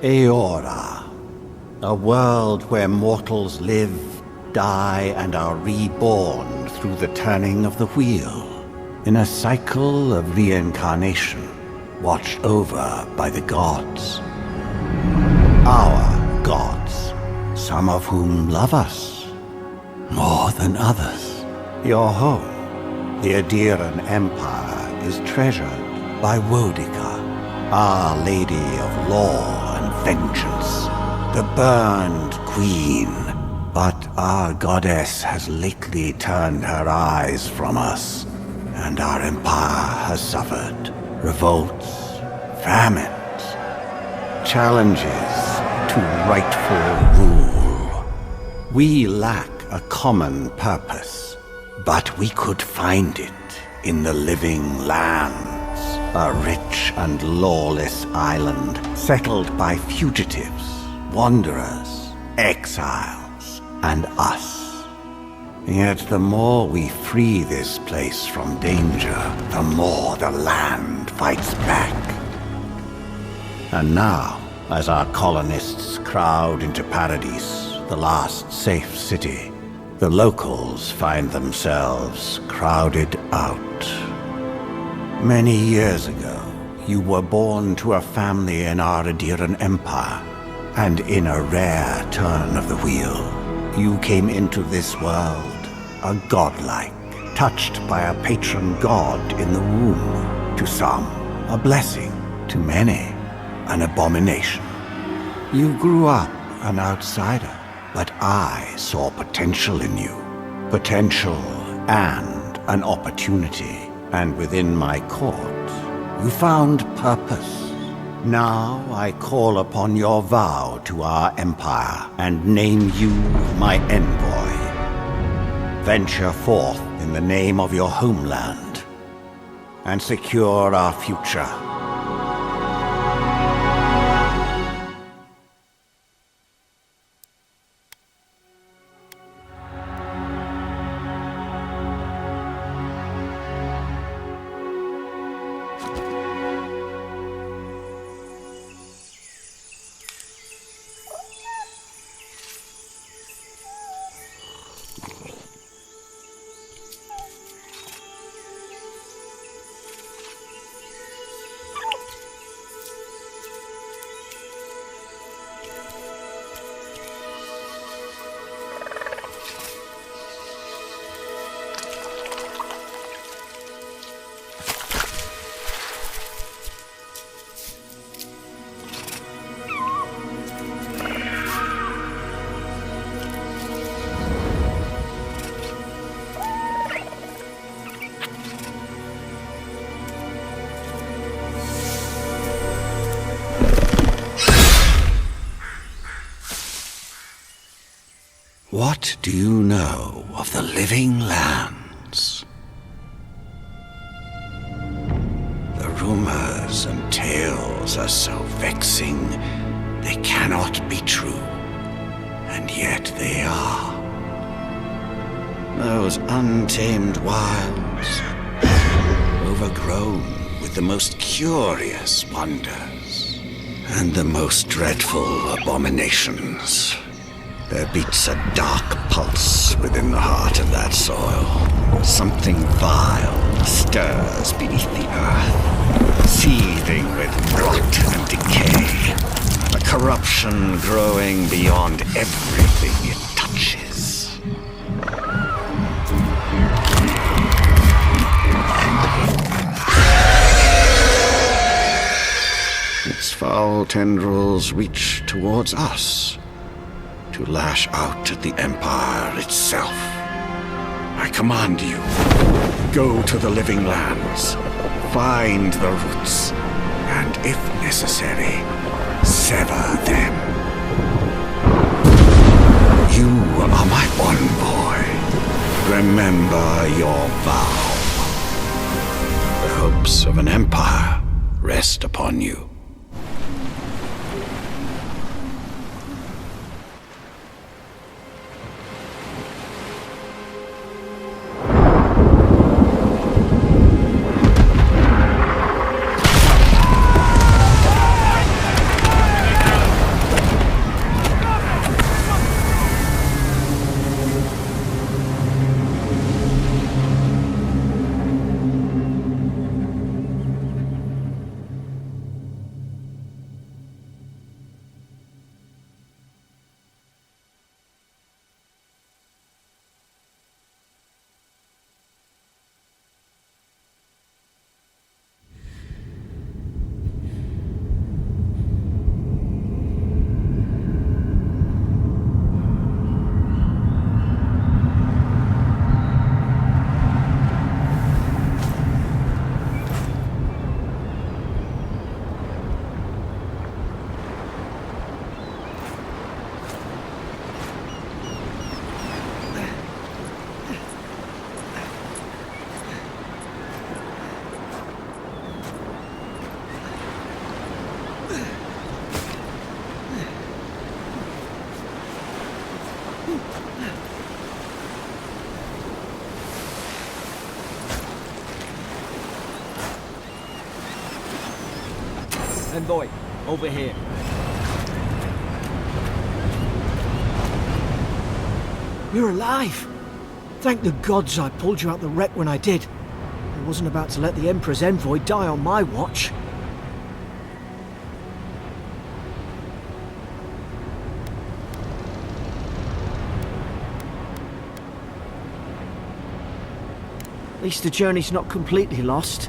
Eora, a world where mortals live, die, and are reborn through the turning of the wheel, in a cycle of reincarnation, watched over by the gods. Our gods, some of whom love us more than others. Your home, the Adiran Empire, is treasured by Wodica, Our Lady of Law and Vengeance, the Burned Queen. But our goddess has lately turned her eyes from us, and our empire has suffered revolts, famines, challenges to rightful rule. We lack a common purpose, but we could find it in the living lands. A rich and lawless island settled by fugitives, wanderers, exiles, and us. Yet the more we free this place from danger, the more the land fights back. And now, as our colonists crowd into Paradise, the last safe city, the locals find themselves crowded out. Many years ago, you were born to a family in our Adiran Empire, and in a rare turn of the wheel, you came into this world, a godlike, touched by a patron god in the womb. To some, a blessing. To many, an abomination. You grew up an outsider, but I saw potential in you. Potential and an opportunity. And within my court, you found purpose. Now I call upon your vow to our empire and name you my envoy. Venture forth in the name of your homeland and secure our future. What do you know of the living lands? The rumors and tales are so vexing, they cannot be true, and yet they are. Those untamed wilds, overgrown with the most curious wonders, and the most dreadful abominations. There beats a dark pulse within the heart of that soil. Something vile stirs beneath the earth, seething with rot and decay. A corruption growing beyond everything it touches. Its foul tendrils reach towards us, to lash out at the Empire itself. I command you, go to the living lands, find the roots, and if necessary, sever them. You are my envoy. Remember your vow. The hopes of an empire rest upon you. Envoy, over here. You're alive! Thank the gods I pulled you out the wreck when I did. I wasn't about to let the Emperor's envoy die on my watch. At least the journey's not completely lost.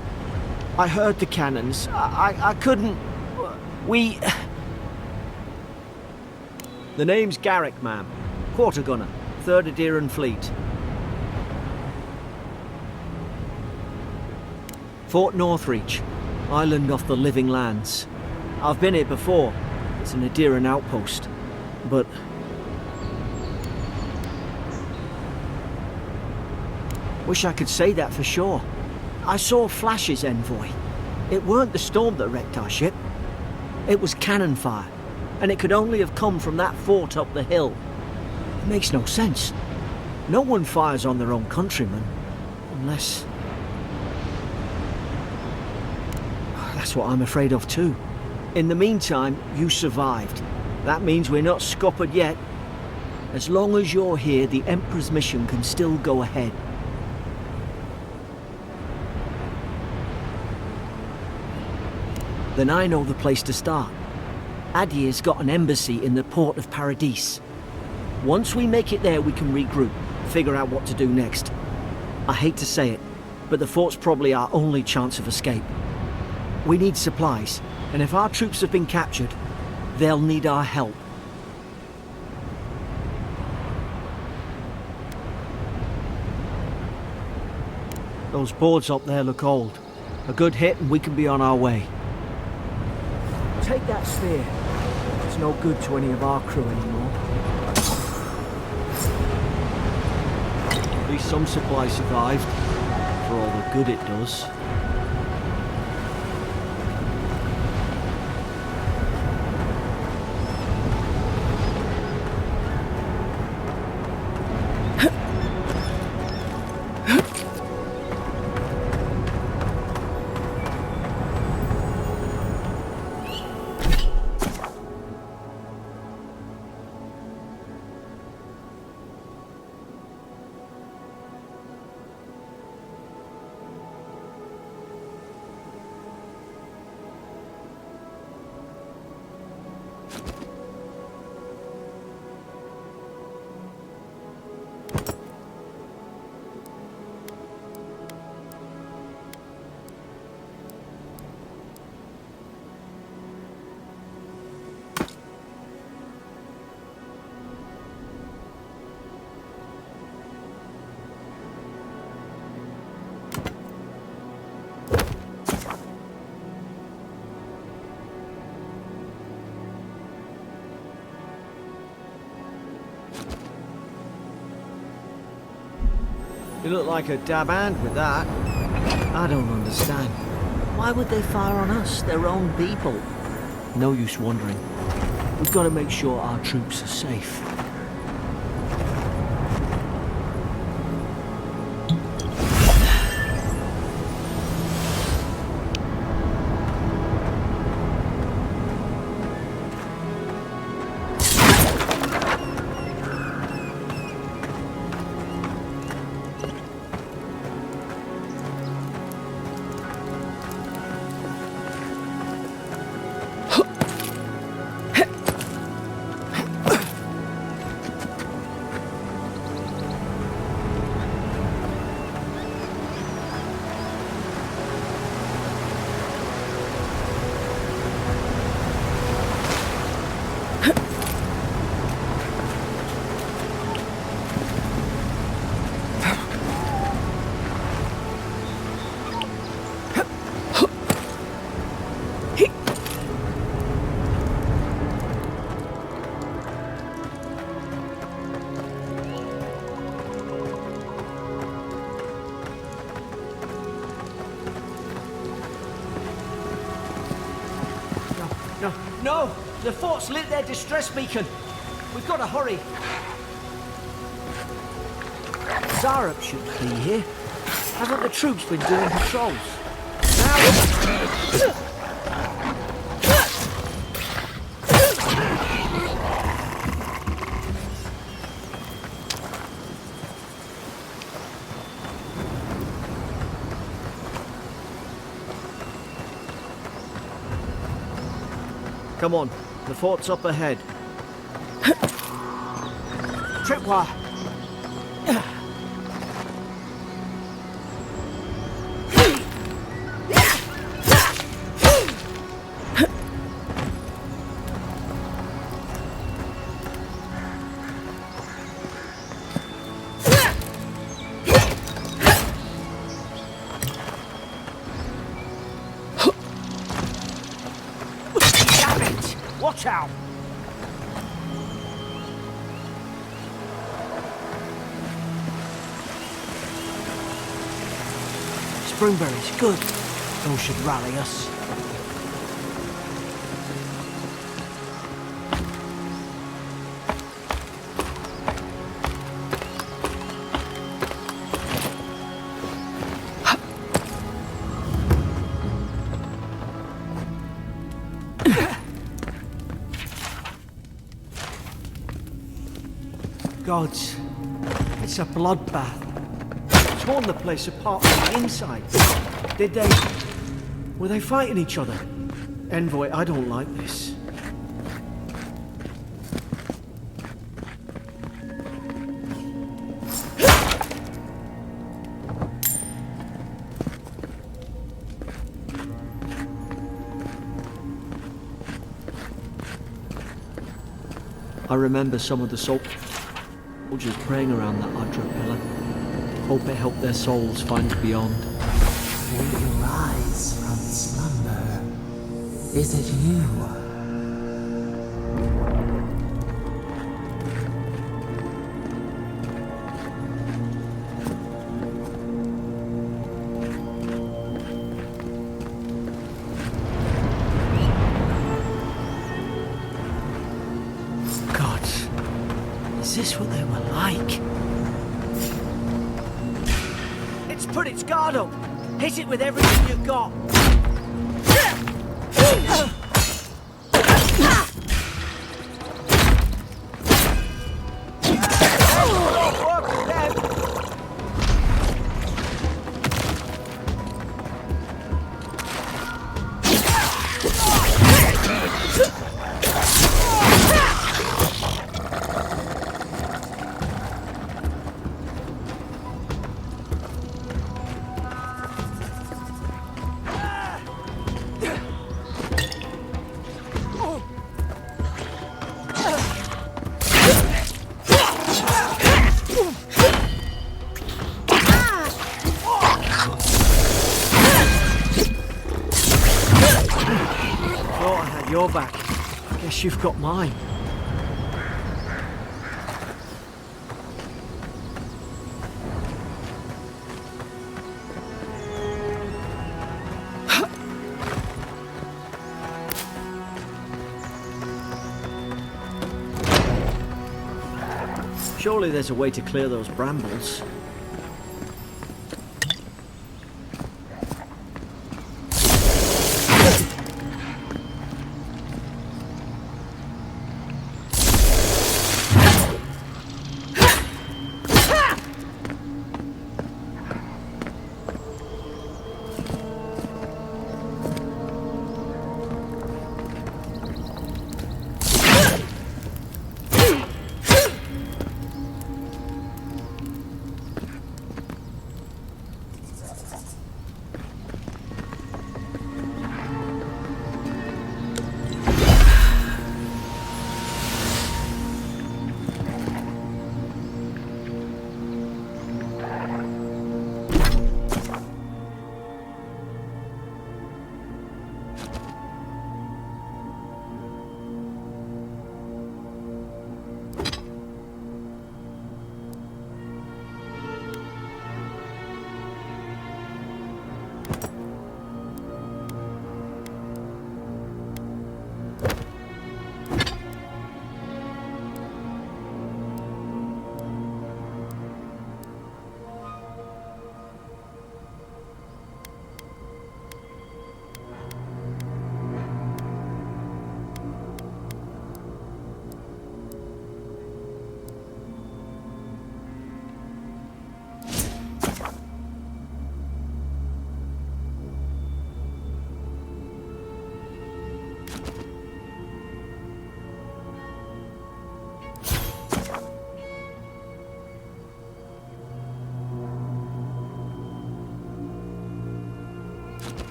I heard the cannons. I couldn't... We... The name's Garrick, ma'am. Quarter gunner, 3rd Aderan Fleet. Fort Northreach, island off the Living Lands. I've been here before. It's an Aderan outpost. But... Wish I could say that for sure. I saw flashes, Envoy. It weren't the storm that wrecked our ship. It was cannon fire, and it could only have come from that fort up the hill. It makes no sense. No one fires on their own countrymen, unless... That's what I'm afraid of too. In the meantime, you survived. That means we're not scuppered yet. As long as you're here, the Emperor's mission can still go ahead. Then I know the place to start. Adir's got an embassy in the port of Paradis. Once we make it there, we can regroup, figure out what to do next. I hate to say it, but the fort's probably our only chance of escape. We need supplies, and if our troops have been captured, they'll need our help. Those boards up there look old. A good hit and we can be on our way. Take that spear. It's no good to any of our crew anymore. At least some supplies survived, for all the good it does. You look like a dab hand with that. I don't understand. Why would they fire on us, their own people? No use wondering. We've got to make sure our troops are safe. No! The fort's lit their distress beacon! We've got to hurry! Zarup should be here. Haven't the troops been doing patrols? Now... Come on, the fort's up ahead. Tripwire. Watch out! Springberries, good. Those should rally us. Gods, it's a bloodbath. Torn the place apart from the inside. Did they... were they fighting each other? Envoy, I don't like this. I remember some of the soldiers praying around that Adra pillar. Hope it helped their souls find beyond. Will you rise from slumber? Is it you? Is this what they were like? It's put its guard up! Hit it with everything you've got! Your back. Guess you've got mine. Surely there's a way to clear those brambles.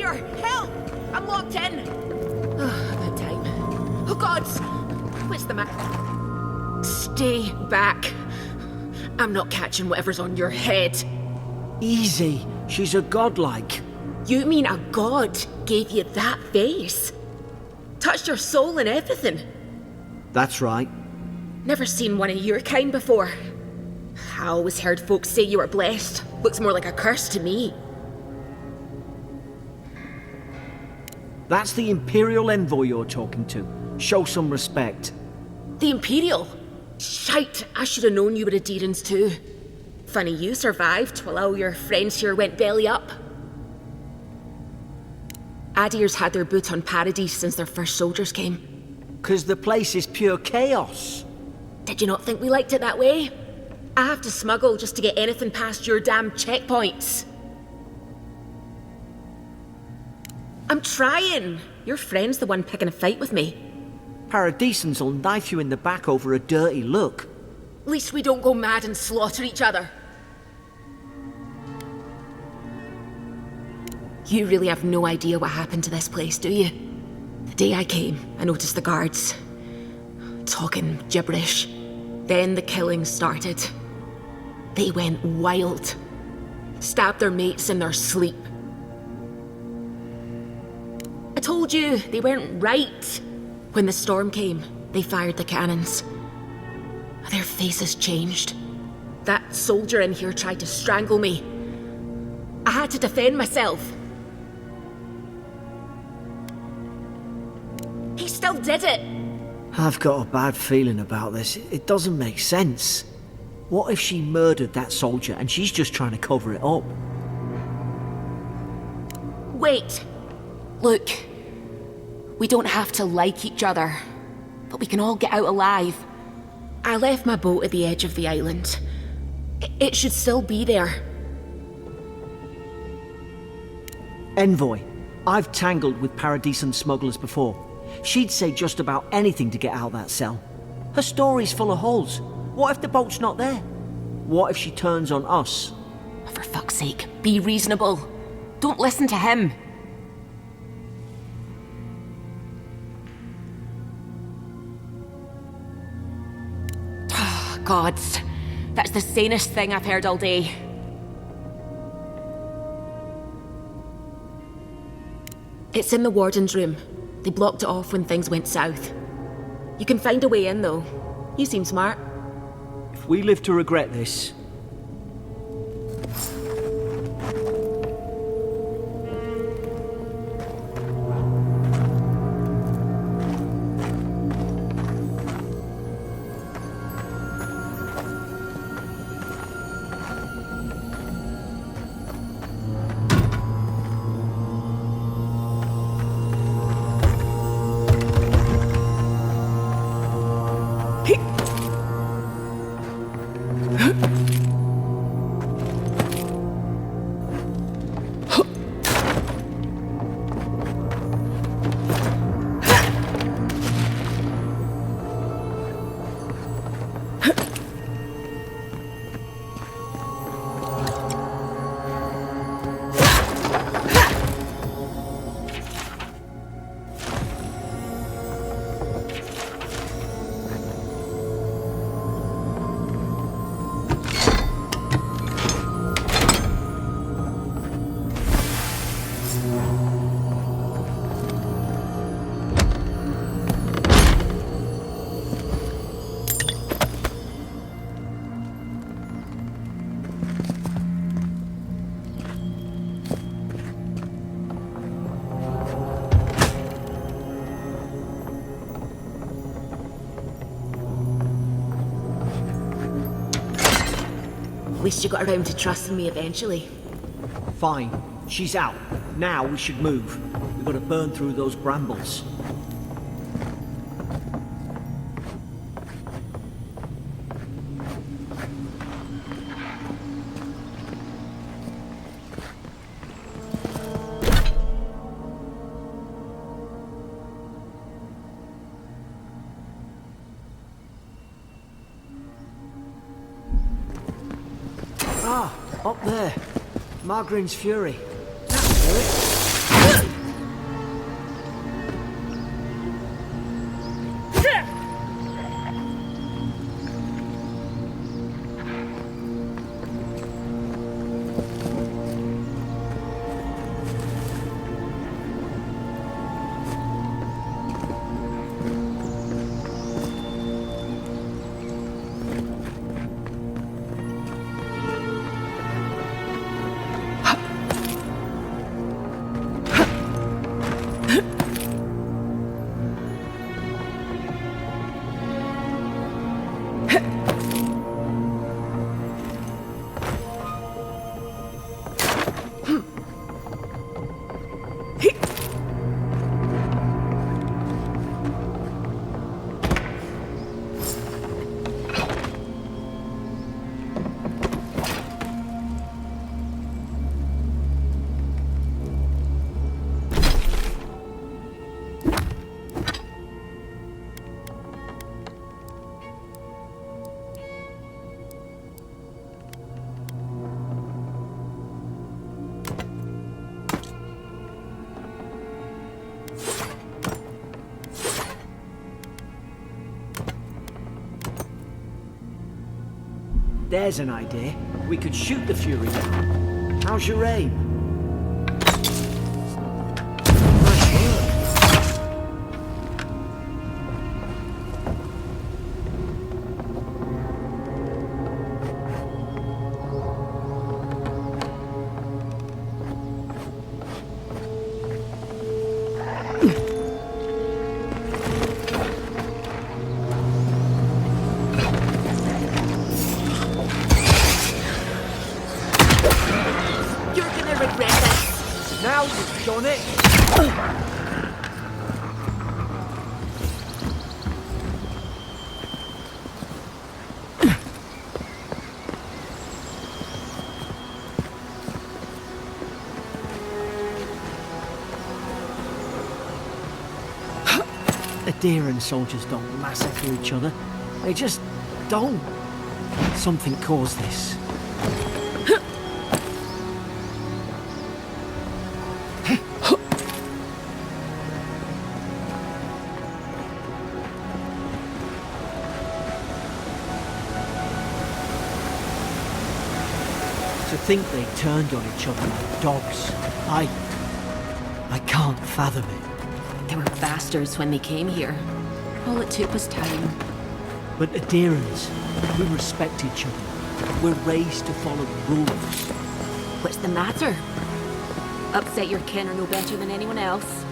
here! Help! I'm locked in! About time. Oh, gods! What's the matter? Stay back. I'm not catching whatever's on your head. Easy. She's a godlike. You mean a god gave you that face? Touched your soul and everything? That's right. Never seen one of your kind before. I always heard folks say you were blessed. Looks more like a curse to me. That's the Imperial envoy you're talking to. Show some respect. The Imperial? Shite, I should have known you were Adherents too. Funny you survived while all your friends here went belly up. Adir's had their boot on Paradise since their first soldiers came. 'Cause the place is pure chaos. Did you not think we liked it that way? I have to smuggle just to get anything past your damn checkpoints. I'm trying. Your friend's the one picking a fight with me. Paradisans will knife you in the back over a dirty look. At least we don't go mad and slaughter each other. You really have no idea what happened to this place, do you? The day I came, I noticed the guards talking gibberish. Then the killings started. They went wild. Stabbed their mates in their sleep. I told you, they weren't right. When the storm came, they fired the cannons. Their faces changed. That soldier in here tried to strangle me. I had to defend myself. He still did it. I've got a bad feeling about this. It doesn't make sense. What if she murdered that soldier and she's just trying to cover it up? Wait. Look. We don't have to like each other, but we can all get out alive. I left my boat at the edge of the island. It should still be there. Envoy, I've tangled with Paradisan smugglers before. She'd say just about anything to get out of that cell. Her story's full of holes. What if the boat's not there? What if she turns on us? For fuck's sake, be reasonable. Don't listen to him. Gods, that's the sanest thing I've heard all day. It's in the warden's room. They blocked it off when things went south. You can find a way in, though. You seem smart. If we live to regret this... At least you got around to trusting me eventually. Fine. She's out. Now we should move. We've got to burn through those brambles. Ah, up there. Margarine's Fury. That'll do it. There's an idea. We could shoot the Fury down. How's your aim? Nice work. Now you've done it! Adherent soldiers don't massacre each other. They just don't. Something caused this. To think they turned on each other like dogs. I can't fathom it. They were bastards when they came here. All it took was time. But adherents, we respect each other. We're raised to follow the rules. What's the matter? Upset your kin are no better than anyone else.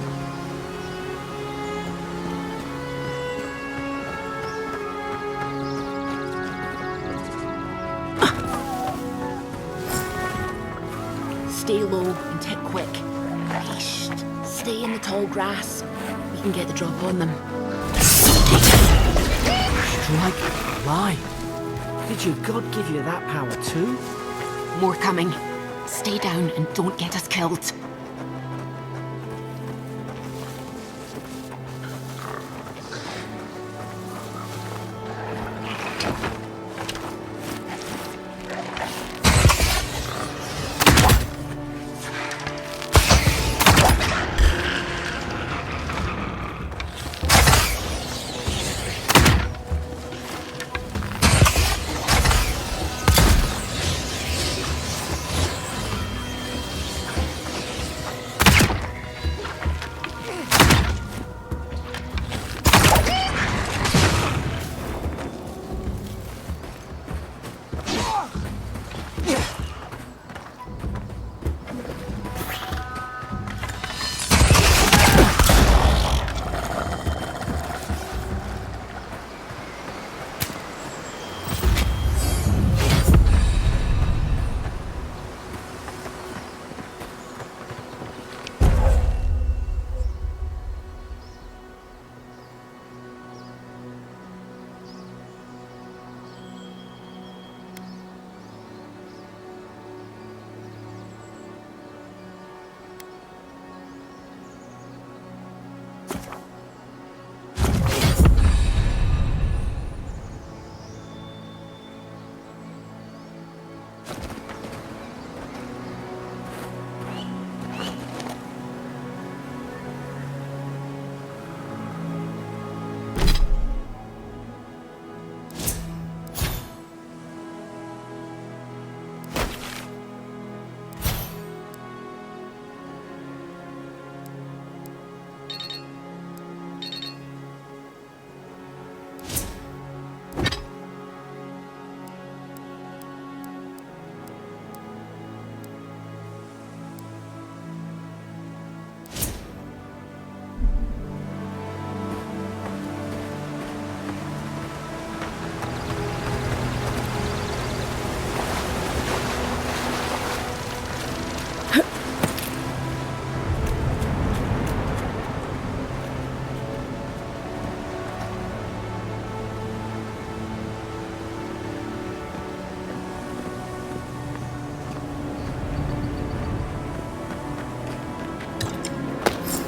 Stay low and hit quick. Yeesh. Stay in the tall grass. We can get the drop on them. Strike live. Did your god give you that power too? More coming. Stay down and don't get us killed.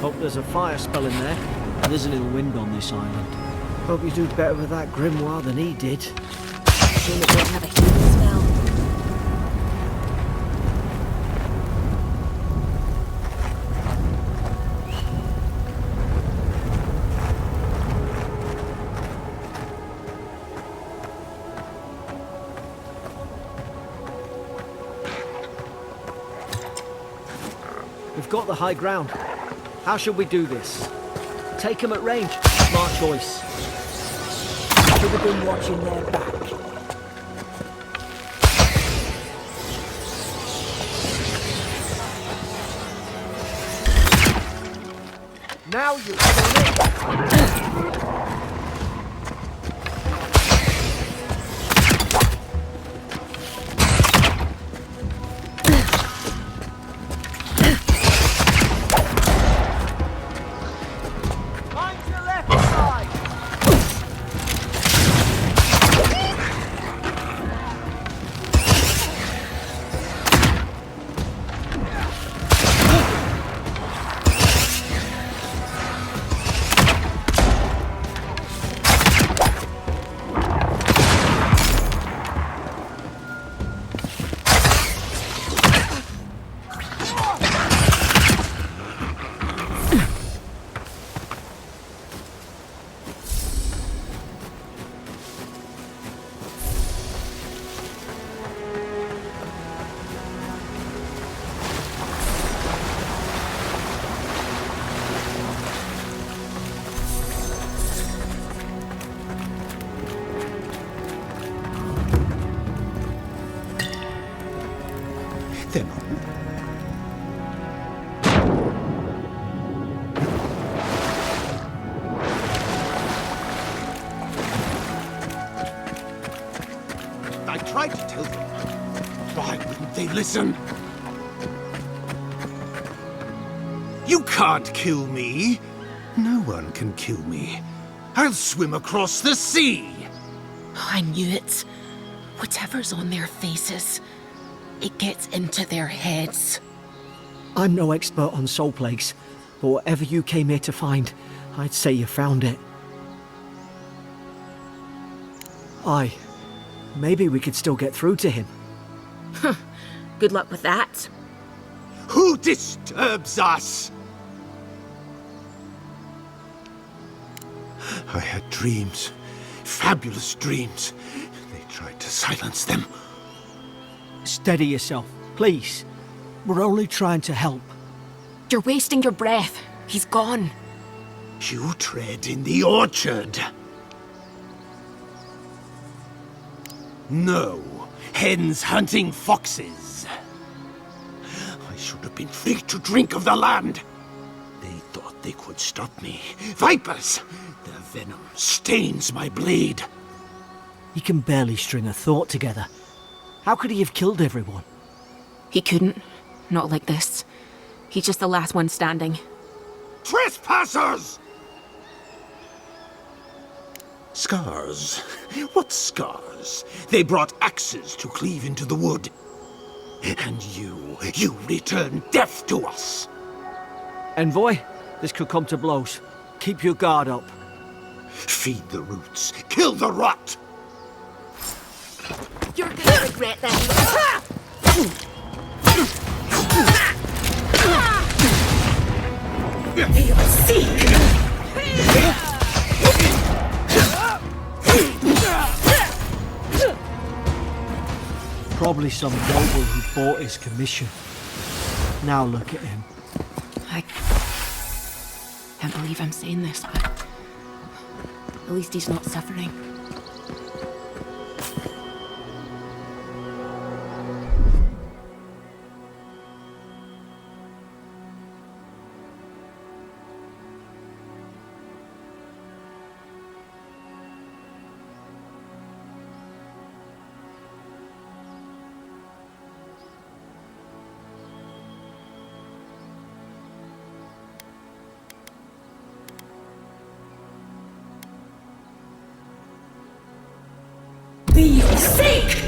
Hope there's a fire spell in there. There's a little wind on this island. Hope you do better with that grimoire than he did. Shame it won't have a healing spell. We've got the high ground. How should we do this? Take them at range. Smart choice. Should have been watching their back. Now you've done it! Them on. I tried to tell them. Why wouldn't they listen? You can't kill me. No one can kill me. I'll swim across the sea. I knew it. Whatever's on their faces, it gets into their heads. I'm no expert on soul plagues, but whatever you came here to find, I'd say you found it. Aye. Maybe we could still get through to him. Good luck with that. Who disturbs us? I had dreams. Fabulous dreams. They tried to silence them. Steady yourself, please. We're only trying to help. You're wasting your breath. He's gone. You tread in the orchard. No, hens hunting foxes. I should have been free to drink of the land. They thought they could stop me. Vipers! Their venom stains my blade. He can barely string a thought together. How could he have killed everyone? He couldn't. Not like this. He's just the last one standing. Trespassers! Scars? What scars? They brought axes to cleave into the wood. And you return death to us. Envoy, this could come to blows. Keep your guard up. Feed the roots, kill the rot! You're gonna regret that. Probably some noble who bought his commission. Now look at him. I can't believe I'm saying this, but at least he's not suffering. Be forsake!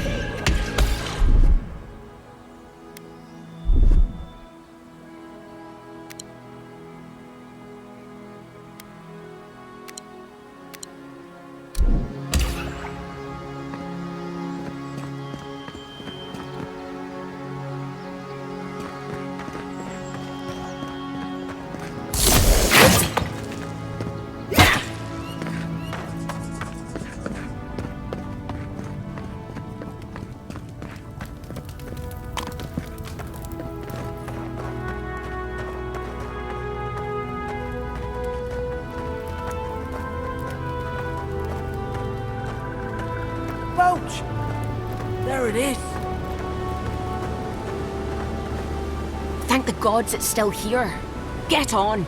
Ouch! There it is! Thank the gods it's still here. Get on.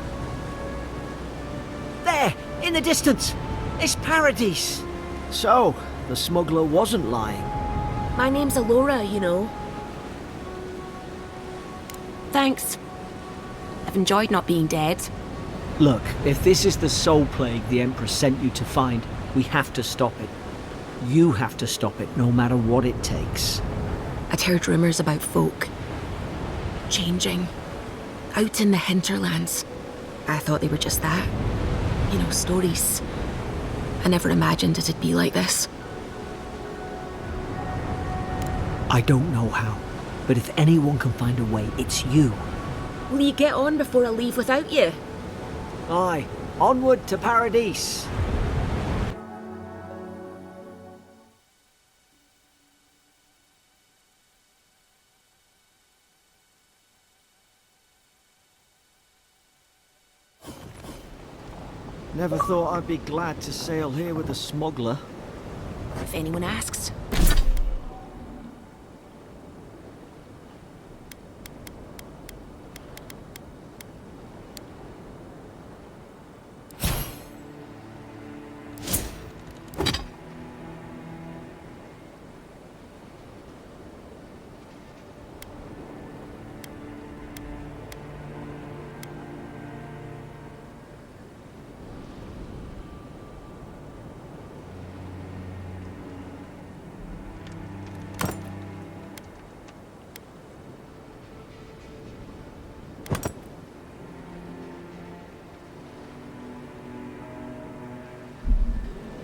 There! In the distance! It's Paradise! So, the smuggler wasn't lying. My name's Eora, you know. Thanks. I've enjoyed not being dead. Look, if this is the soul plague the Empress sent you to find, we have to stop it. You have to stop it, no matter what it takes. I'd heard rumours about folk changing out in the hinterlands. I thought they were just that. You know, stories. I never imagined it'd be like this. I don't know how, but if anyone can find a way, it's you. Will you get on before I leave without you? Aye, onward to Paradise. Never thought I'd be glad to sail here with a smuggler. If anyone asks.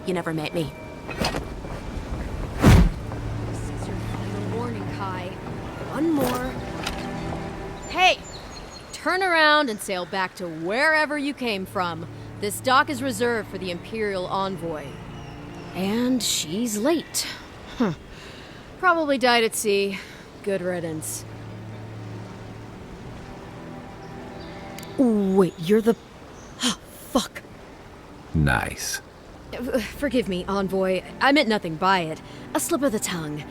You never met me. This is your final warning, Kai. One more. Hey! Turn around and sail back to wherever you came from. This dock is reserved for the Imperial envoy. And she's late. Probably died at sea. Good riddance. Wait, you're the... Fuck. Nice. Forgive me, envoy. I meant nothing by it. A slip of the tongue.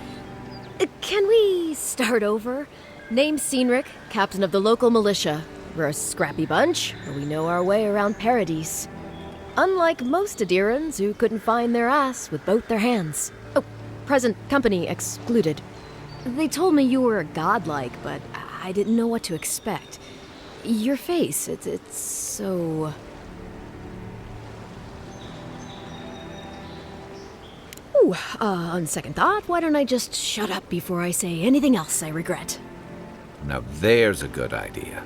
Can we start over? Name's Cynric, captain of the local militia. We're a scrappy bunch, but we know our way around Paradise. Unlike most Adirans who couldn't find their ass with both their hands. Oh, present company excluded. They told me you were godlike, but I didn't know what to expect. Your face, it's so... Ooh, on second thought, why don't I just shut up before I say anything else I regret? Now there's a good idea.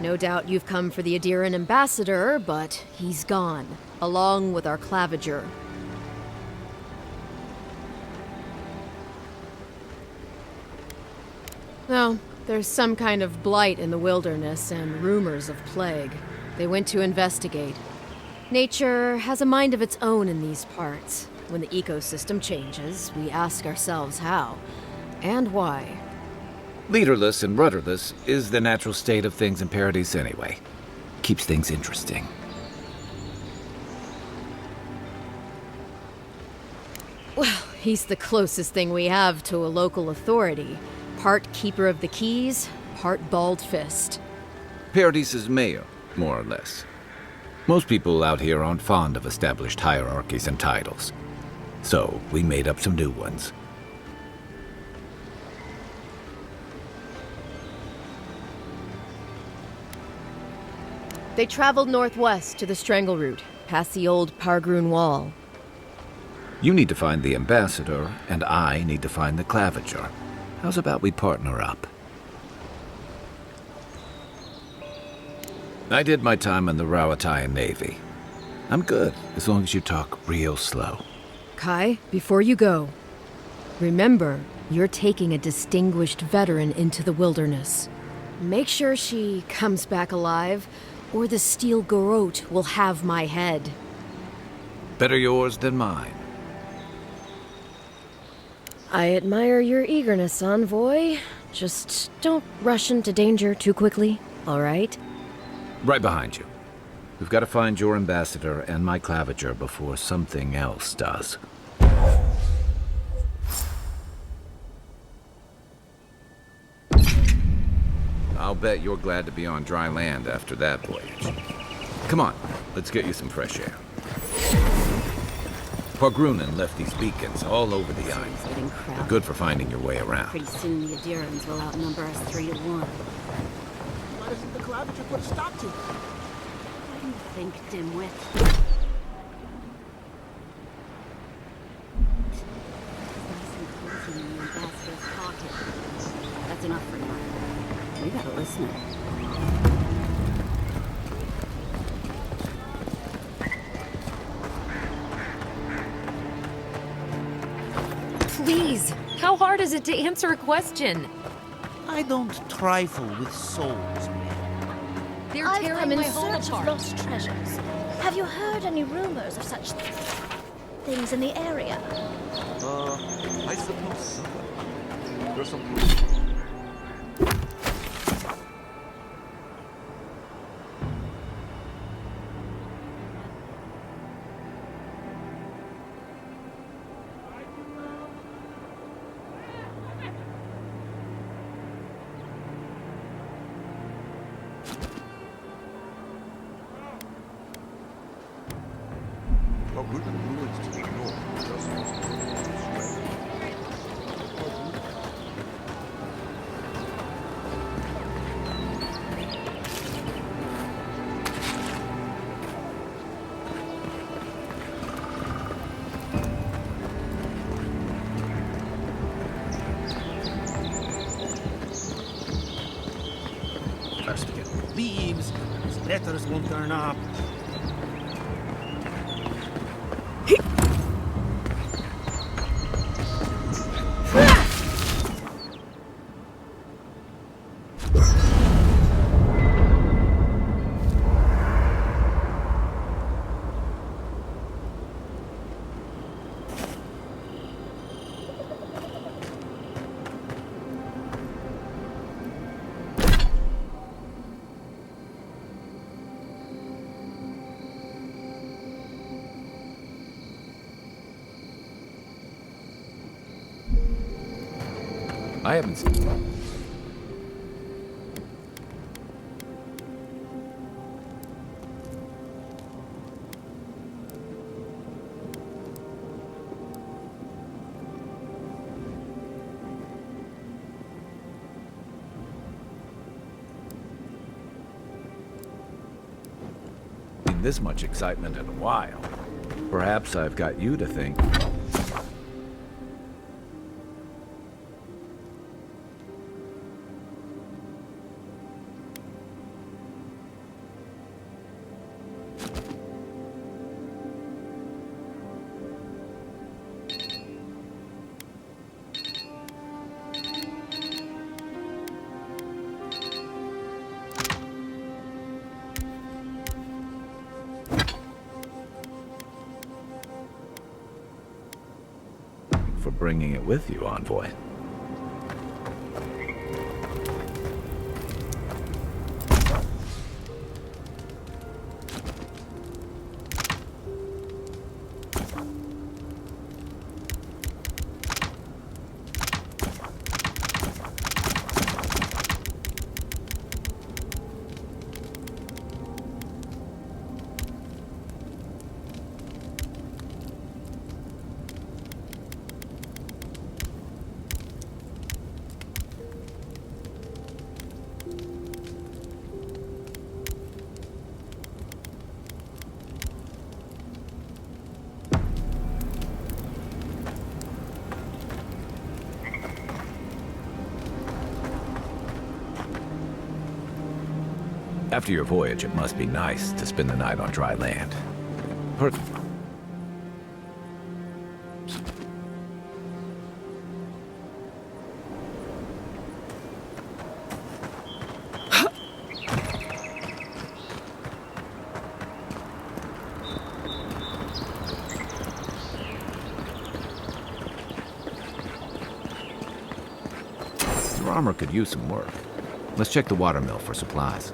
No doubt you've come for the Adiran ambassador, but he's gone, along with our claviger. No, there's some kind of blight in the wilderness and rumors of plague. They went to investigate. Nature has a mind of its own in these parts. When the ecosystem changes, we ask ourselves how and why. Leaderless and rudderless is the natural state of things in Paradise anyway. Keeps things interesting. Well, he's the closest thing we have to a local authority. Part keeper of the keys, part bald fist. Paradise's mayor, more or less. Most people out here aren't fond of established hierarchies and titles. So, we made up some new ones. They traveled northwest to the Strangle Route, past the old Pargroon Wall. You need to find the ambassador, and I need to find the claviger. How's about we partner up? I did my time in the Rawatayan Navy. I'm good, as long as you talk real slow. Kai, before you go, remember, you're taking a distinguished veteran into the wilderness. Make sure she comes back alive, or the Steel Garrote will have my head. Better yours than mine. I admire your eagerness, envoy. Just don't rush into danger too quickly, all right? Right behind you. We've got to find your ambassador and my claviger before something else does. I'll bet you're glad to be on dry land after that voyage. Come on, let's get you some fresh air. Pogrunen left these beacons all over the island. It's getting crowded. Good for finding your way around. Pretty soon the Adirans will outnumber us 3 to 1. Why doesn't the Collaborator put a stop to it? What do you think, dimwit? Nice and cozy in the ambassador's pocket. That's enough for now. We got a listener. Please, how hard is it to answer a question? I don't trifle with souls, man. They're I've tearing come in my home search of apart. lost treasures. Have you heard any rumors of such things in the area? I suppose so. There's some... Leaves. His letters won't turn up. I haven't seen... this much excitement in a while. Perhaps I've got you to thank. For bringing it with you, Envoy. After your voyage, it must be nice to spend the night on dry land. Your armor could use some work. Let's check the watermill for supplies.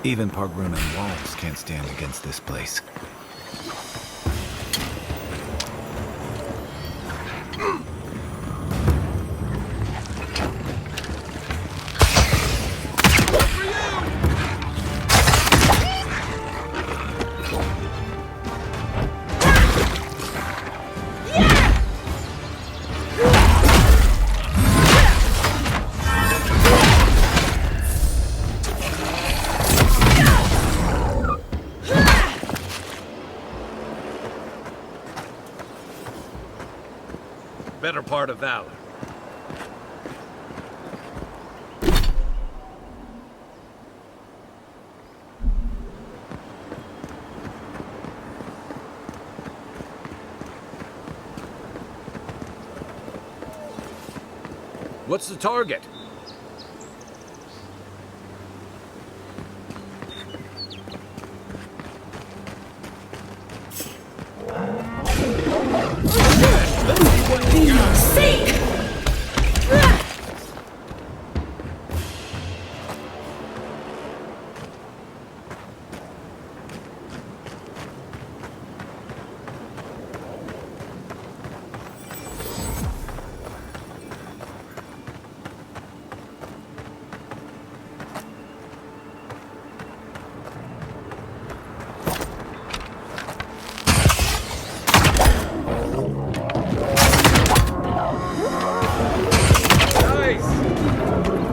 Even Pargrunan walls can't stand against this place. Better part of valor. What's the target?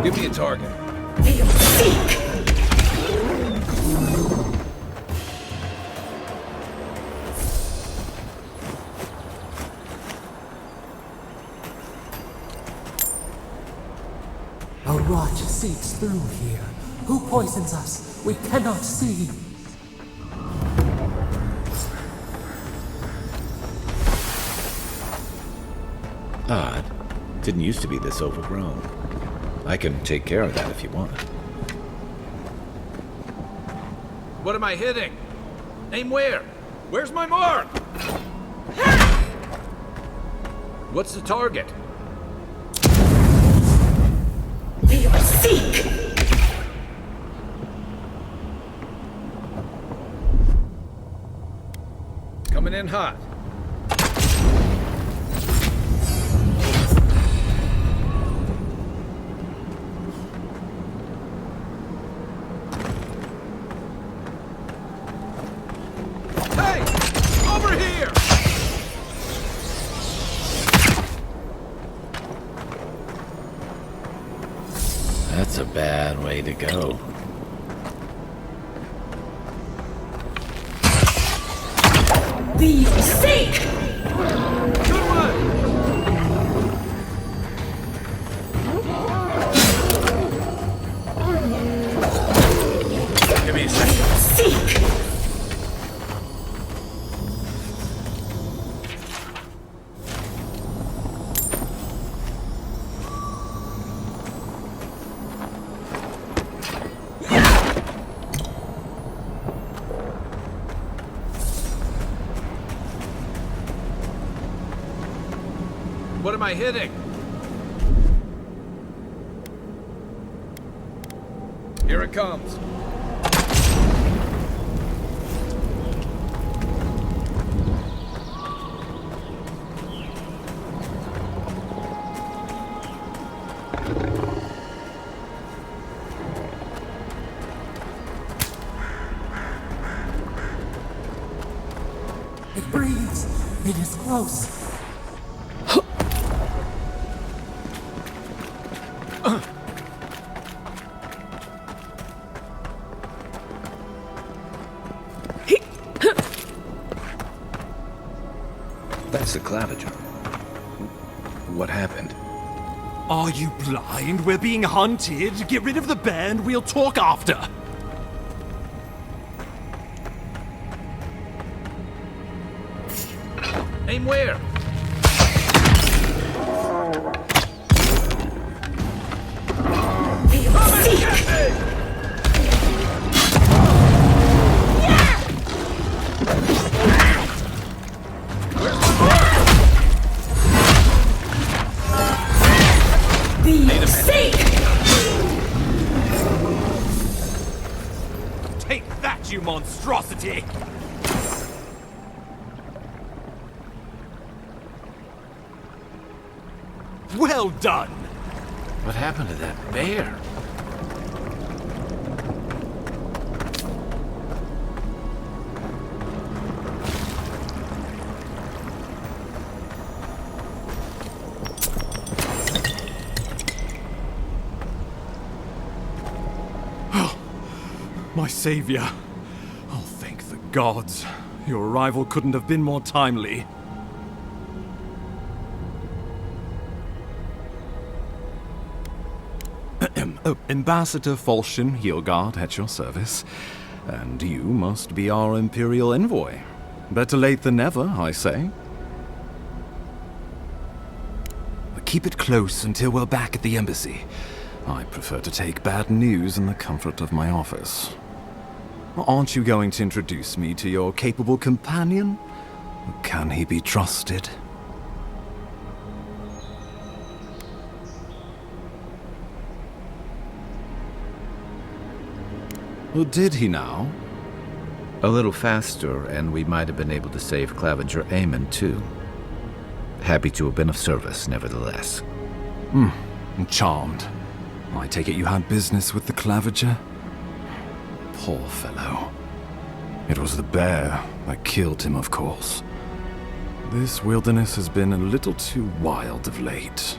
Give me a target. A rot seeps through here. Who poisons us? We cannot see. Odd. Didn't used to be this overgrown. I can take care of that if you want. What am I hitting? Aim where? Where's my mark? What's the target? We are seek! Coming in hot. That's a bad way to go. We seek! Good one! Give me a second. Seek! What am I hitting? Here it comes. It breathes. It is close. That's the claviger. What happened? Are you blind? We're being hunted. Get rid of the bear and we'll talk after. Aim where? monstrosity! Well done! What happened to that bear? My savior. Oh, thank the gods. Your arrival couldn't have been more timely. Ambassador Falchion Heelguard at your service. And you must be our Imperial envoy. Better late than never, I say. Keep it close until we're back at the embassy. I prefer to take bad news in the comfort of my office. Aren't you going to introduce me to your capable companion? Can he be trusted? Or did he now? A little faster, and we might have been able to save Clavenger Aemon, too. Happy to have been of service, nevertheless. I'm charmed. I take it you had business with the Clavenger? Poor fellow. It was the bear that killed him, of course. This wilderness has been a little too wild of late.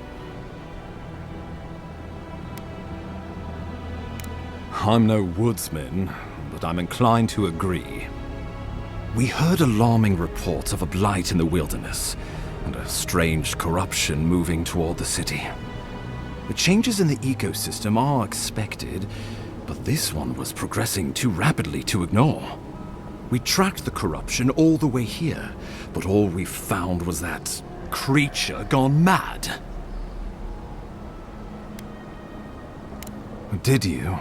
I'm no woodsman, but I'm inclined to agree. We heard alarming reports of a blight in the wilderness, and a strange corruption moving toward the city. The changes in the ecosystem are expected, but this one was progressing too rapidly to ignore. We tracked the corruption all the way here, but all we found was that creature gone mad. Did you?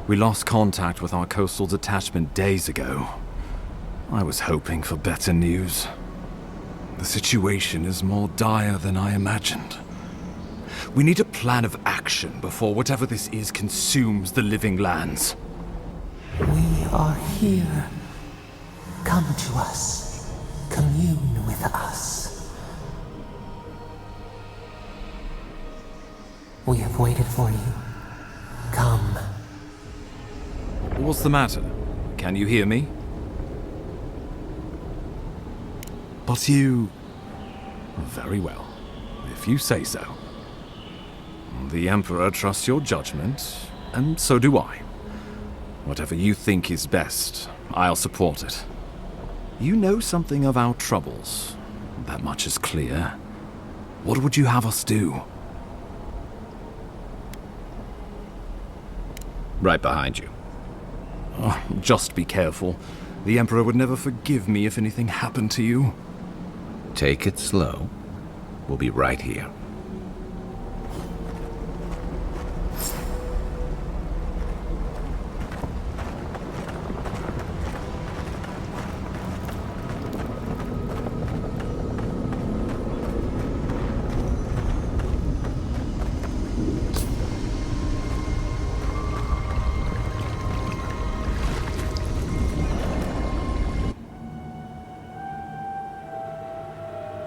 We lost contact with our coastal detachment days ago. I was hoping for better news. The situation is more dire than I imagined. We need a plan of action before whatever this is consumes the living lands. We are here. Come to us. Commune with us. We have waited for you. Come. What's the matter? Can you hear me? But you... Very well, if you say so. The Emperor trusts your judgment, and so do I. Whatever you think is best, I'll support it. You know something of our troubles. That much is clear. What would you have us do? Right behind you. Oh, just be careful. The Emperor would never forgive me if anything happened to you. Take it slow. We'll be right here.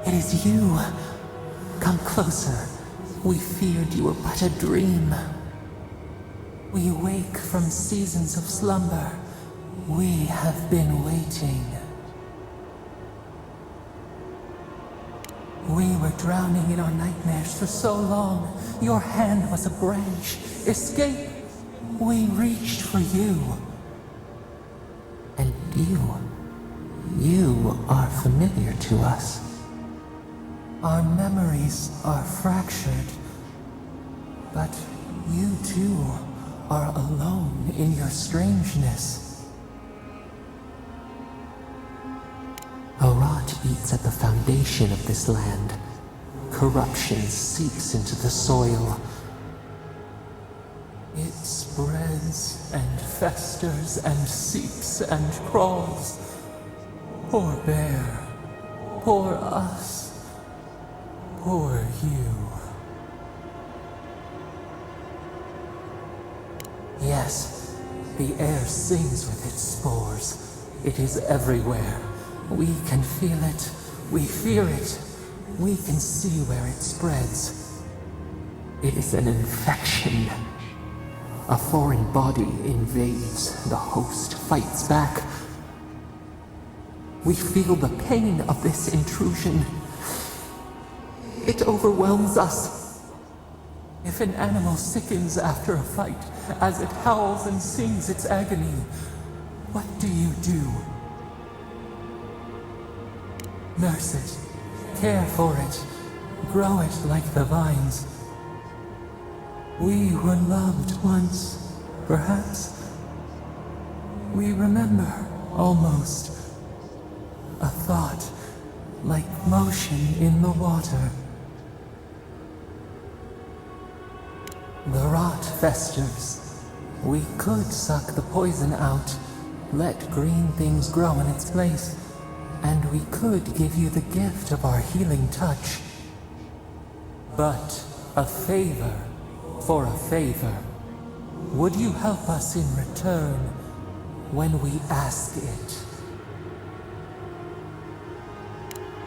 It is you. Come closer. We feared you were but a dream. We awake from seasons of slumber. We have been waiting. We were drowning in our nightmares for so long. Your hand was a branch. Escape! We reached for you. And you are familiar to us. Our memories are fractured, but you too are alone in your strangeness. A rot eats at the foundation of this land. Corruption seeps into the soil. It spreads and festers and seeps and crawls. Poor bear. Poor us. Poor you. Yes, The air sings with its spores. It is everywhere. We can feel it. We fear it. We can see where it spreads. It is an infection. A foreign body invades. The host fights back. We feel the pain of this intrusion. It overwhelms us. If an animal sickens after a fight, as it howls and sings its agony, what do you do? Nurse it, care for it, grow it like the vines. We were loved once, perhaps. We remember, almost. A thought, like motion in the water. The rot festers. We could suck the poison out, let green things grow in its place, and we could give you the gift of our healing touch. But a favor for a favor. Would you help us in return when we ask it?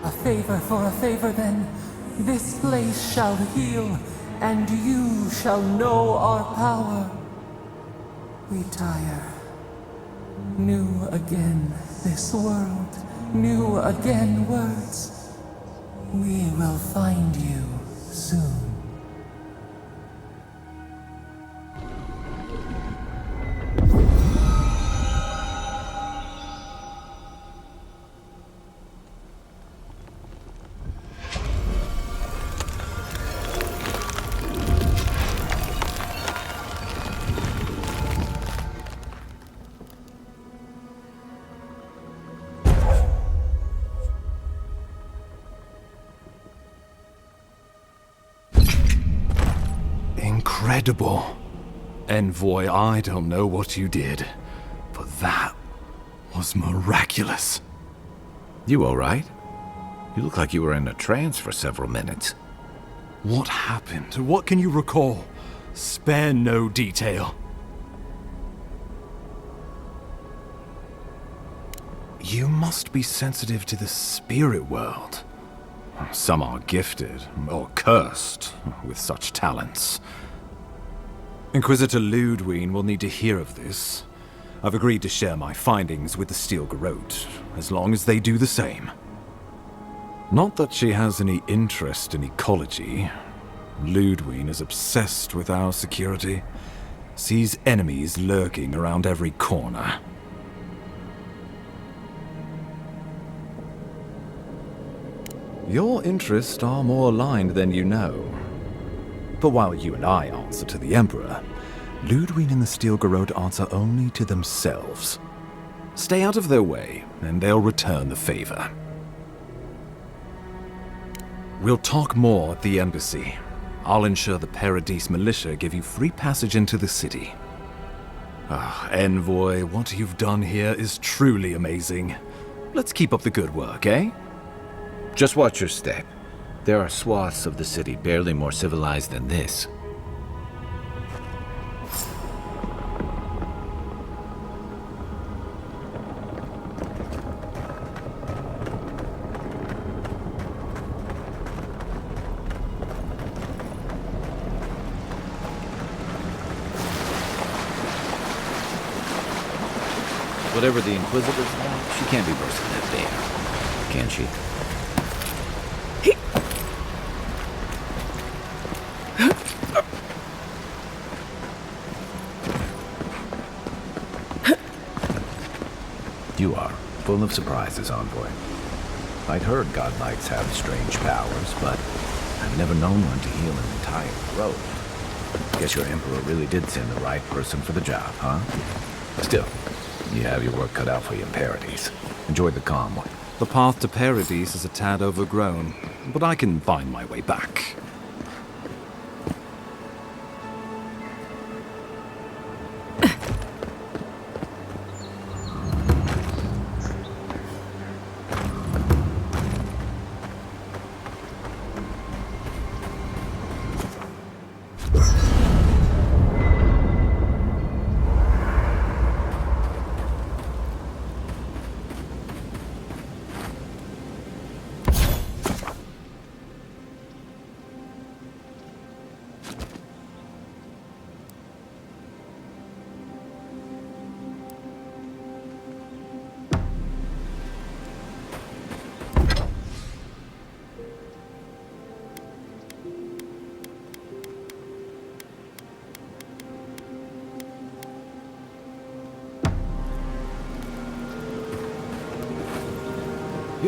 A favor for a favor, then. This place shall heal, and you shall know our power. We tire. New again this world, new again words. We will find you soon. Incredible. Envoy, I don't know what you did, but that was miraculous. You alright? You look like you were in a trance for several minutes. What happened? What can you recall? Spare no detail. You must be sensitive to the spirit world. Some are gifted, or cursed, with such talents. Inquisitor Ludwig will need to hear of this. I've agreed to share my findings with the Steel Garrote, as long as they do the same. Not that she has any interest in ecology. Ludwig is obsessed with our security, sees enemies lurking around every corner. Your interests are more aligned than you know. But while you and I answer to the Emperor, Ludwig and the Steel Garrote answer only to themselves. Stay out of their way, and they'll return the favor. We'll talk more at the embassy. I'll ensure the Paradise militia give you free passage into the city. Envoy, what you've done here is truly amazing. Let's keep up the good work, eh? Just watch your step. There are swaths of the city barely more civilized than this. Whatever the Inquisitors want, she can't be worse than that there, can she? You are full of surprises, Envoy. I'd heard godlights have strange powers, but I've never known one to heal an entire grove. Guess your Emperor really did send the right person for the job, huh? Still, you have your work cut out for you in Paradise. Enjoy the calm one. The path to Paradise is a tad overgrown, but I can find my way back.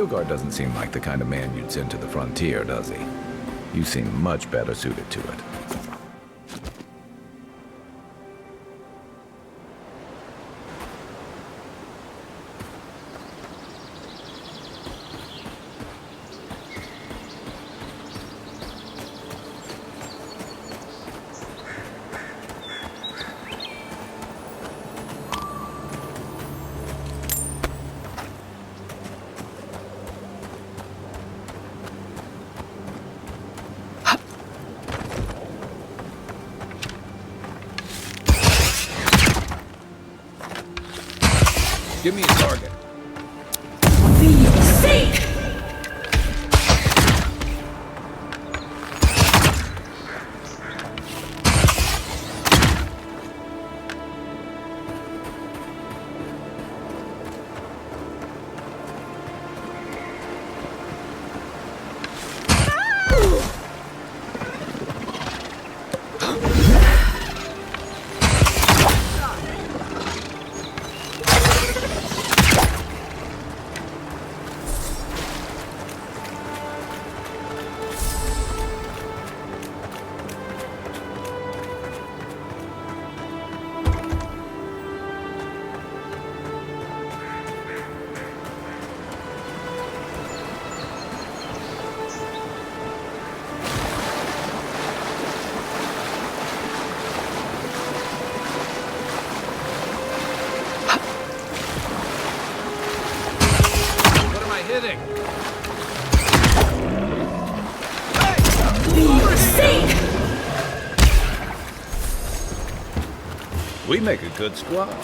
Hilgard doesn't seem like the kind of man you'd send to the frontier, does he? You seem much better suited to it. Give me a target. For your sake! Hitting. We make a good squad.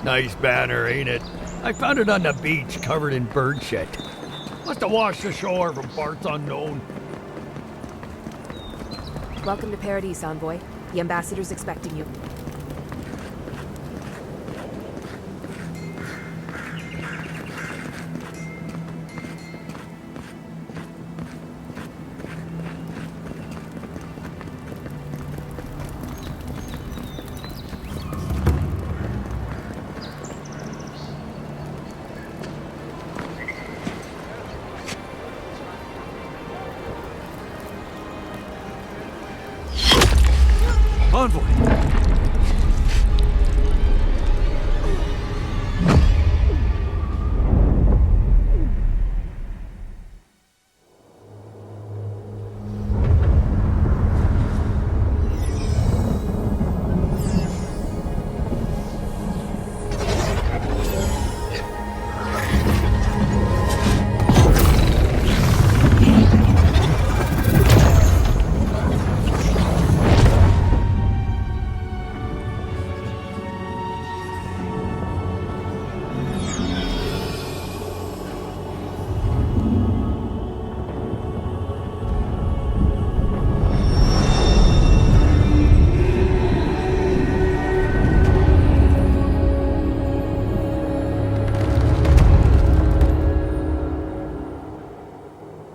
Nice banner, ain't it? I found it on the beach, covered in bird shit. Must have washed ashore from parts unknown. Welcome to Paradise, Envoy. The ambassador's expecting you. Envoy!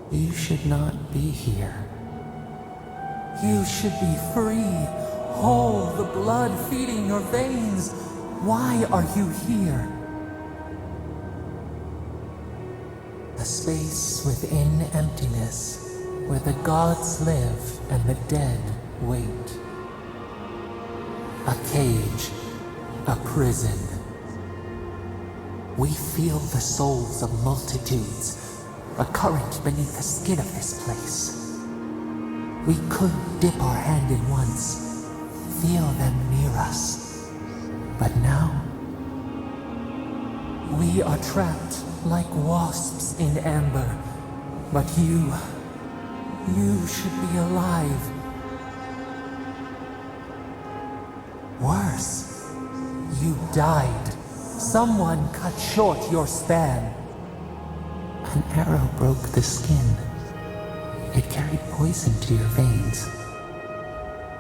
You should not be here. You should be free, whole, the blood feeding your veins. Why are you here? A space within emptiness, where the gods live and the dead wait. A cage, a prison. We feel the souls of multitudes, a current beneath the skin of this place. We could dip our hand in once, feel them near us. But now, we are trapped like wasps in amber. But you should be alive. Worse, you died. Someone cut short your span. An arrow broke the skin. It carried poison to your veins.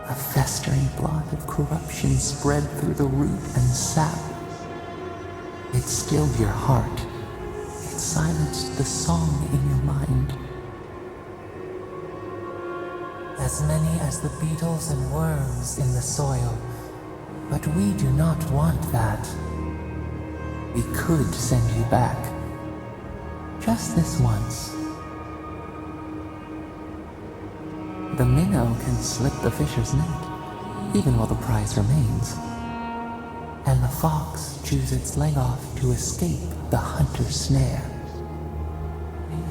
A festering blot of corruption spread through the root and sap. It stilled your heart. It silenced the song in your mind. As many as the beetles and worms in the soil. But we do not want that. We could send you back. Just this once. The minnow can slip the fisher's net, even while the prize remains. And the fox chews its leg off to escape the hunter's snare.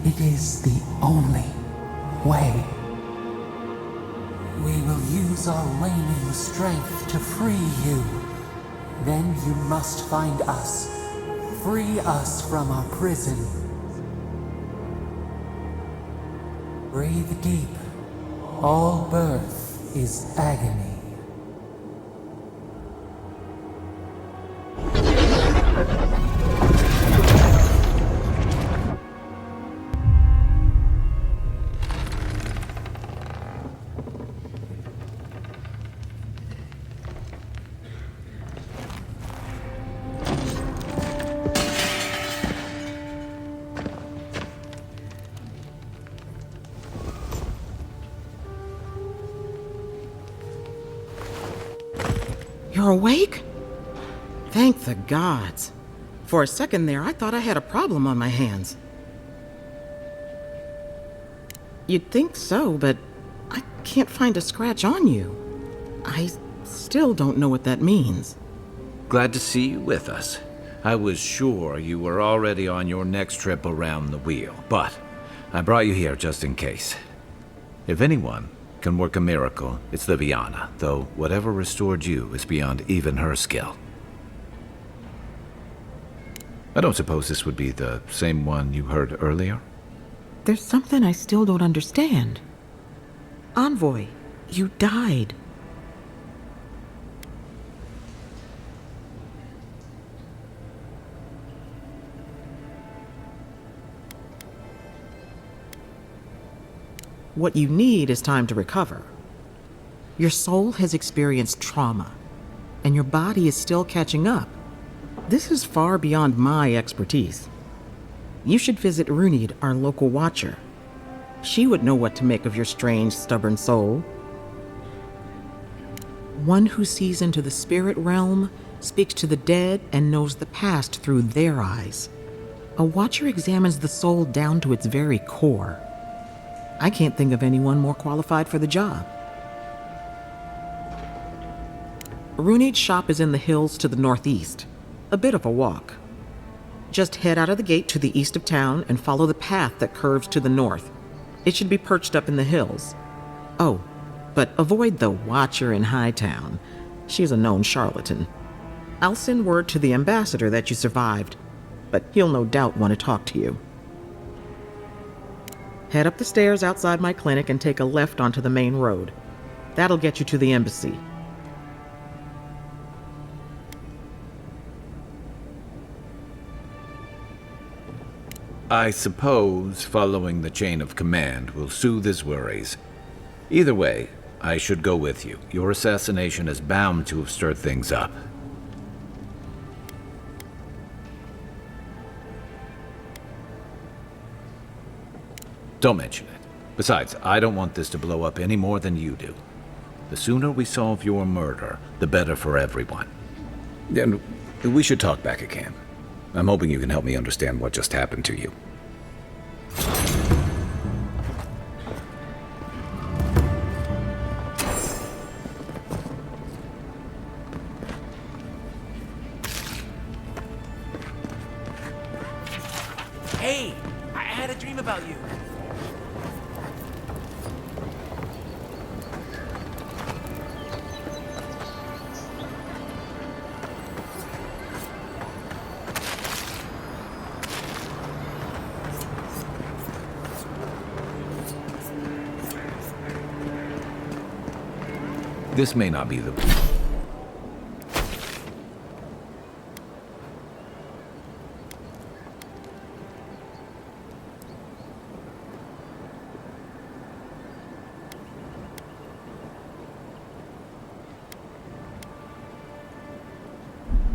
It is the only way. We will use our waning strength to free you. Then you must find us. Free us from our prison. Breathe deep. All birth is agony. You're awake? Thank the gods. For a second there, I thought I had a problem on my hands. You'd think so, but I can't find a scratch on you. I still don't know what that means. Glad to see you with us. I was sure you were already on your next trip around the wheel, but I brought you here just in case. If anyone can work a miracle, it's Liviana, though whatever restored you is beyond even her skill. I don't suppose this would be the same one you heard earlier? There's something I still don't understand. Envoy, You died. What you need is time to recover. Your soul has experienced trauma, and your body is still catching up. This is far beyond my expertise. You should visit Runid, our local watcher. She would know what to make of your strange, stubborn soul. One who sees into the spirit realm, speaks to the dead, and knows the past through their eyes. A watcher examines the soul down to its very core. I can't think of anyone more qualified for the job. Runid's shop is in the hills to the northeast. A bit of a walk. Just head out of the gate to the east of town and follow the path that curves to the north. It should be perched up in the hills. Oh, but avoid the Watcher in Hightown. She's a known charlatan. I'll send word to the ambassador that you survived, but he'll no doubt want to talk to you. Head up the stairs outside my clinic and take a left onto the main road. That'll get you to the embassy. I suppose following the chain of command will soothe his worries. Either way, I should go with you. Your assassination is bound to have stirred things up. Don't mention it. Besides, I don't want this to blow up any more than you do. The sooner we solve your murder, the better for everyone. And we should talk back at camp. I'm hoping you can help me understand what just happened to you. Hey, I had a dream about you. This may not be the...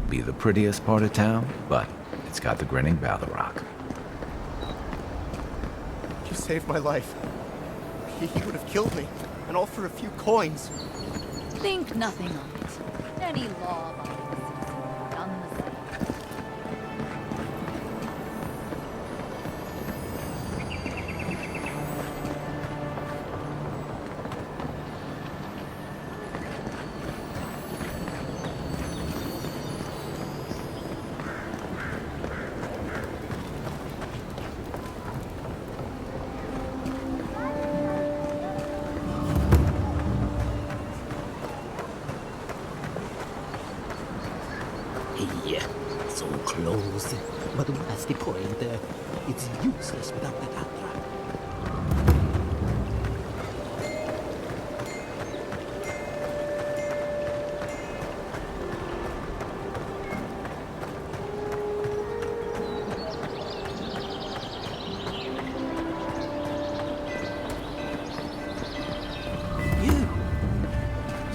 be the prettiest part of town, but it's got the grinning Balrog. You saved my life. He would have killed me, and all for a few coins. Think nothing of it. Any law-abiding citizen would have done the same. So close. But what's the point? It's useless without the Afar.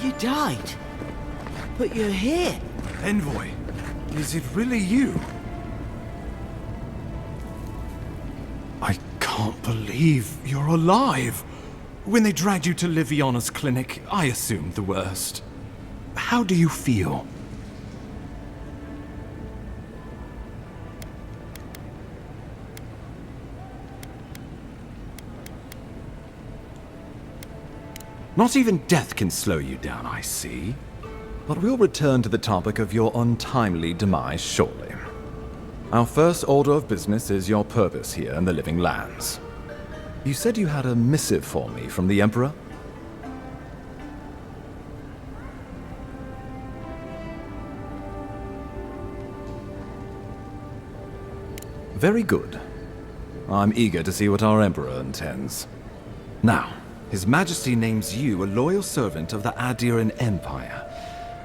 You died. But you're here. Envoy, is it really you? I can't believe you're alive. When they dragged you to Liviana's clinic, I assumed the worst. How do you feel? Not even death can slow you down, I see. But we'll return to the topic of your untimely demise shortly. Our first order of business is your purpose here in the Living Lands. You said you had a missive for me from the Emperor? Very good. I'm eager to see what our Emperor intends. Now, His Majesty names you a loyal servant of the Adiran Empire,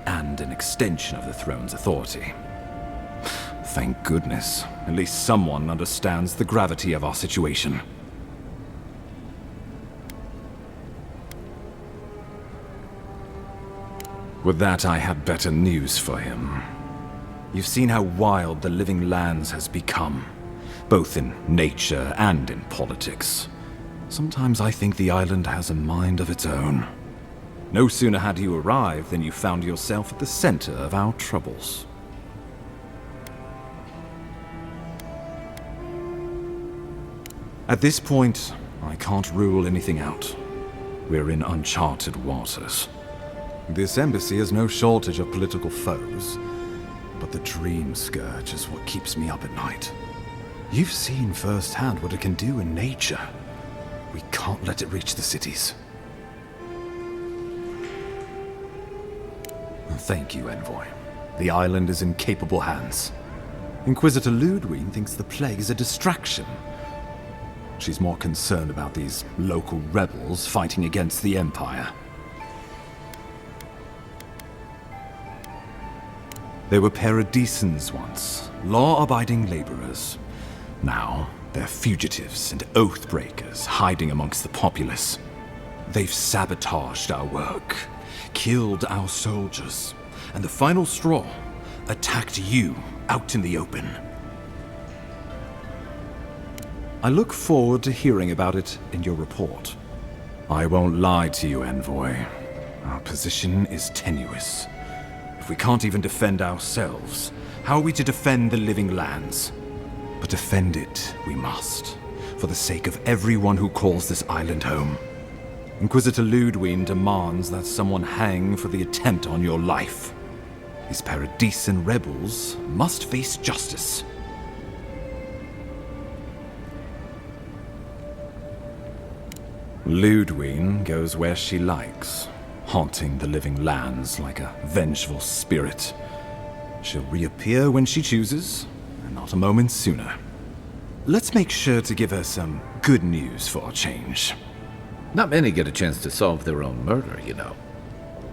and an extension of the throne's authority. Thank goodness. At least someone understands the gravity of our situation. With that, I had better news for him. You've seen how wild the Living Lands has become, both in nature and in politics. Sometimes I think the island has a mind of its own. No sooner had you arrived than you found yourself at the center of our troubles. At this point, I can't rule anything out. We're in uncharted waters. This embassy has no shortage of political foes, but the Dream Scourge is what keeps me up at night. You've seen firsthand what it can do in nature. We can't let it reach the cities. Thank you, Envoy. The island is in capable hands. Inquisitor Ludwig thinks the plague is a distraction. She's more concerned about these local rebels fighting against the Empire. They were paradisans once, law-abiding laborers. Now, they're fugitives and oath-breakers hiding amongst the populace. They've sabotaged our work, killed our soldiers, and the final straw, attacked you out in the open. I look forward to hearing about it in your report. I won't lie to you, Envoy. Our position is tenuous. If we can't even defend ourselves, how are we to defend the Living Lands? But defend it we must, for the sake of everyone who calls this island home. Inquisitor Ludwig demands that someone hang for the attempt on your life. These Paradisan rebels must face justice. Ludwig goes where she likes, haunting the Living Lands like a vengeful spirit. She'll reappear when she chooses, and not a moment sooner. Let's make sure to give her some good news for a change. Not many get a chance to solve their own murder, you know.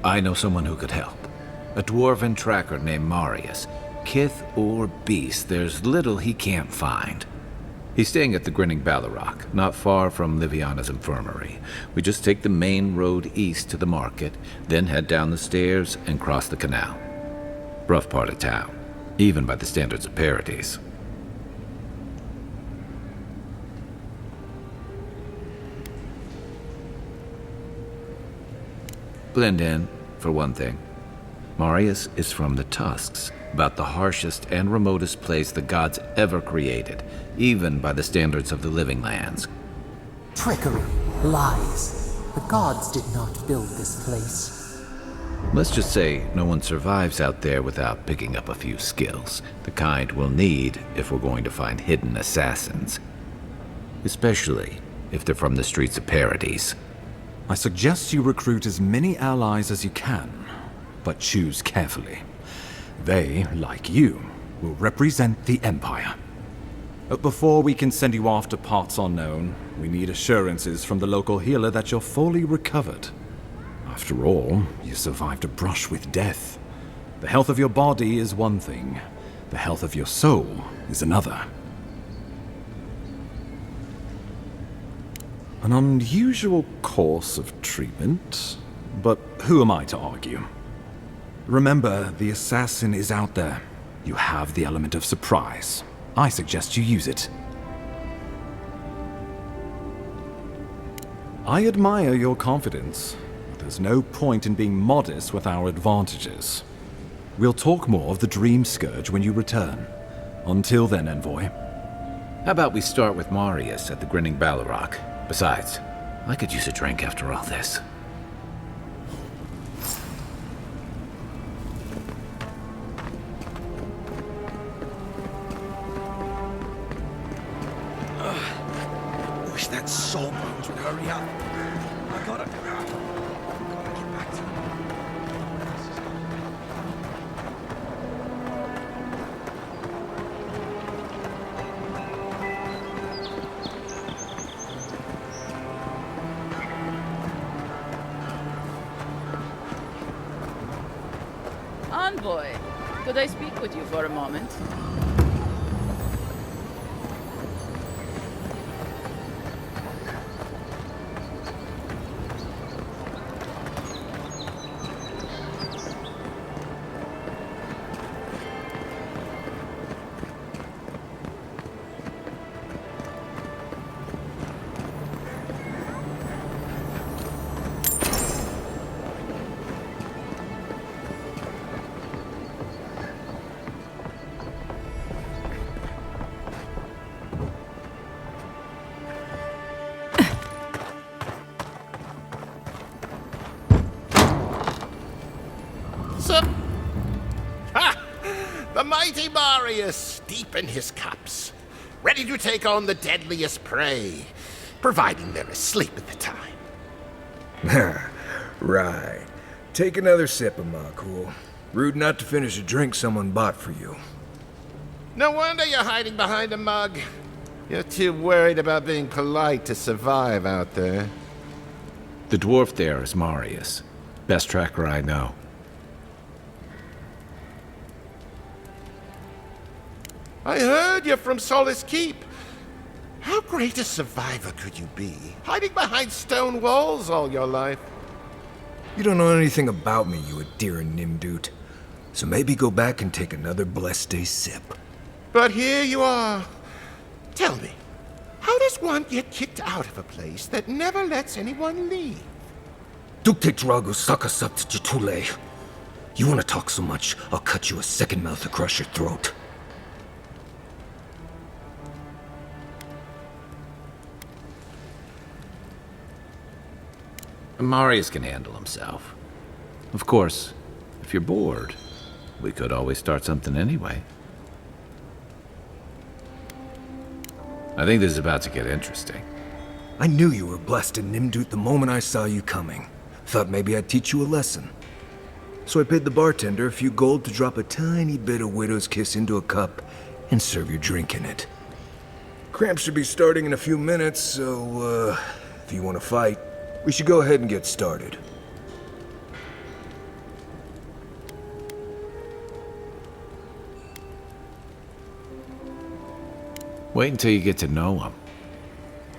I know someone who could help. A dwarven tracker named Marius. Kith or beast, there's little he can't find. He's staying at the Grinning Ballarrock, not far from Liviana's infirmary. We just take the main road east to the market, then head down the stairs and cross the canal. Rough part of town, even by the standards of Paradise. Blend in, for one thing. Marius is from the Tusks, about the harshest and remotest place the gods ever created, even by the standards of the Living Lands. Trickery, lies. The gods did not build this place. Let's just say no one survives out there without picking up a few skills, the kind we'll need if we're going to find hidden assassins. Especially if they're from the streets of Paradise. I suggest you recruit as many allies as you can, but choose carefully. They, like you, will represent the Empire. But before we can send you off to parts unknown, we need assurances from the local healer that you're fully recovered. After all, you survived a brush with death. The health of your body is one thing, the health of your soul is another. An unusual course of treatment, but who am I to argue? Remember, the assassin is out there. You have the element of surprise. I suggest you use it. I admire your confidence, but there's no point in being modest with our advantages. We'll talk more of the Dream Scourge when you return. Until then, Envoy. How about we start with Marius at the Grinning Ballarrock? Besides, I could use a drink after all this. Wish that sawbones would hurry up. I gotta get back to him. Envoy, could I speak with you for a moment? The mighty Marius, deep in his cups, ready to take on the deadliest prey, providing they're asleep at the time. Right. Take another sip of my cool. Rude not to finish a drink someone bought for you. No wonder you're hiding behind a mug. You're too worried about being polite to survive out there. The dwarf there is Marius. Best tracker I know. I heard you're from Solace Keep. How great a survivor could you be, hiding behind stone walls all your life? You don't know anything about me, you Adira Nimdut. So maybe go back and take another blessed day sip. But here you are. Tell me, how does one get kicked out of a place that never lets anyone leave? Dukte Drago Sakasapt Jitule. You wanna talk so much, I'll cut you a second mouth across your throat. Marius can handle himself. Of course, if you're bored, we could always start something anyway. I think this is about to get interesting. I knew you were blessed in Nimdut the moment I saw you coming. Thought maybe I'd teach you a lesson. So I paid the bartender a few gold to drop a tiny bit of Widow's Kiss into a cup and serve your drink in it. Cramps should be starting in a few minutes, so, if you want to fight, we should go ahead and get started. Wait until you get to know him.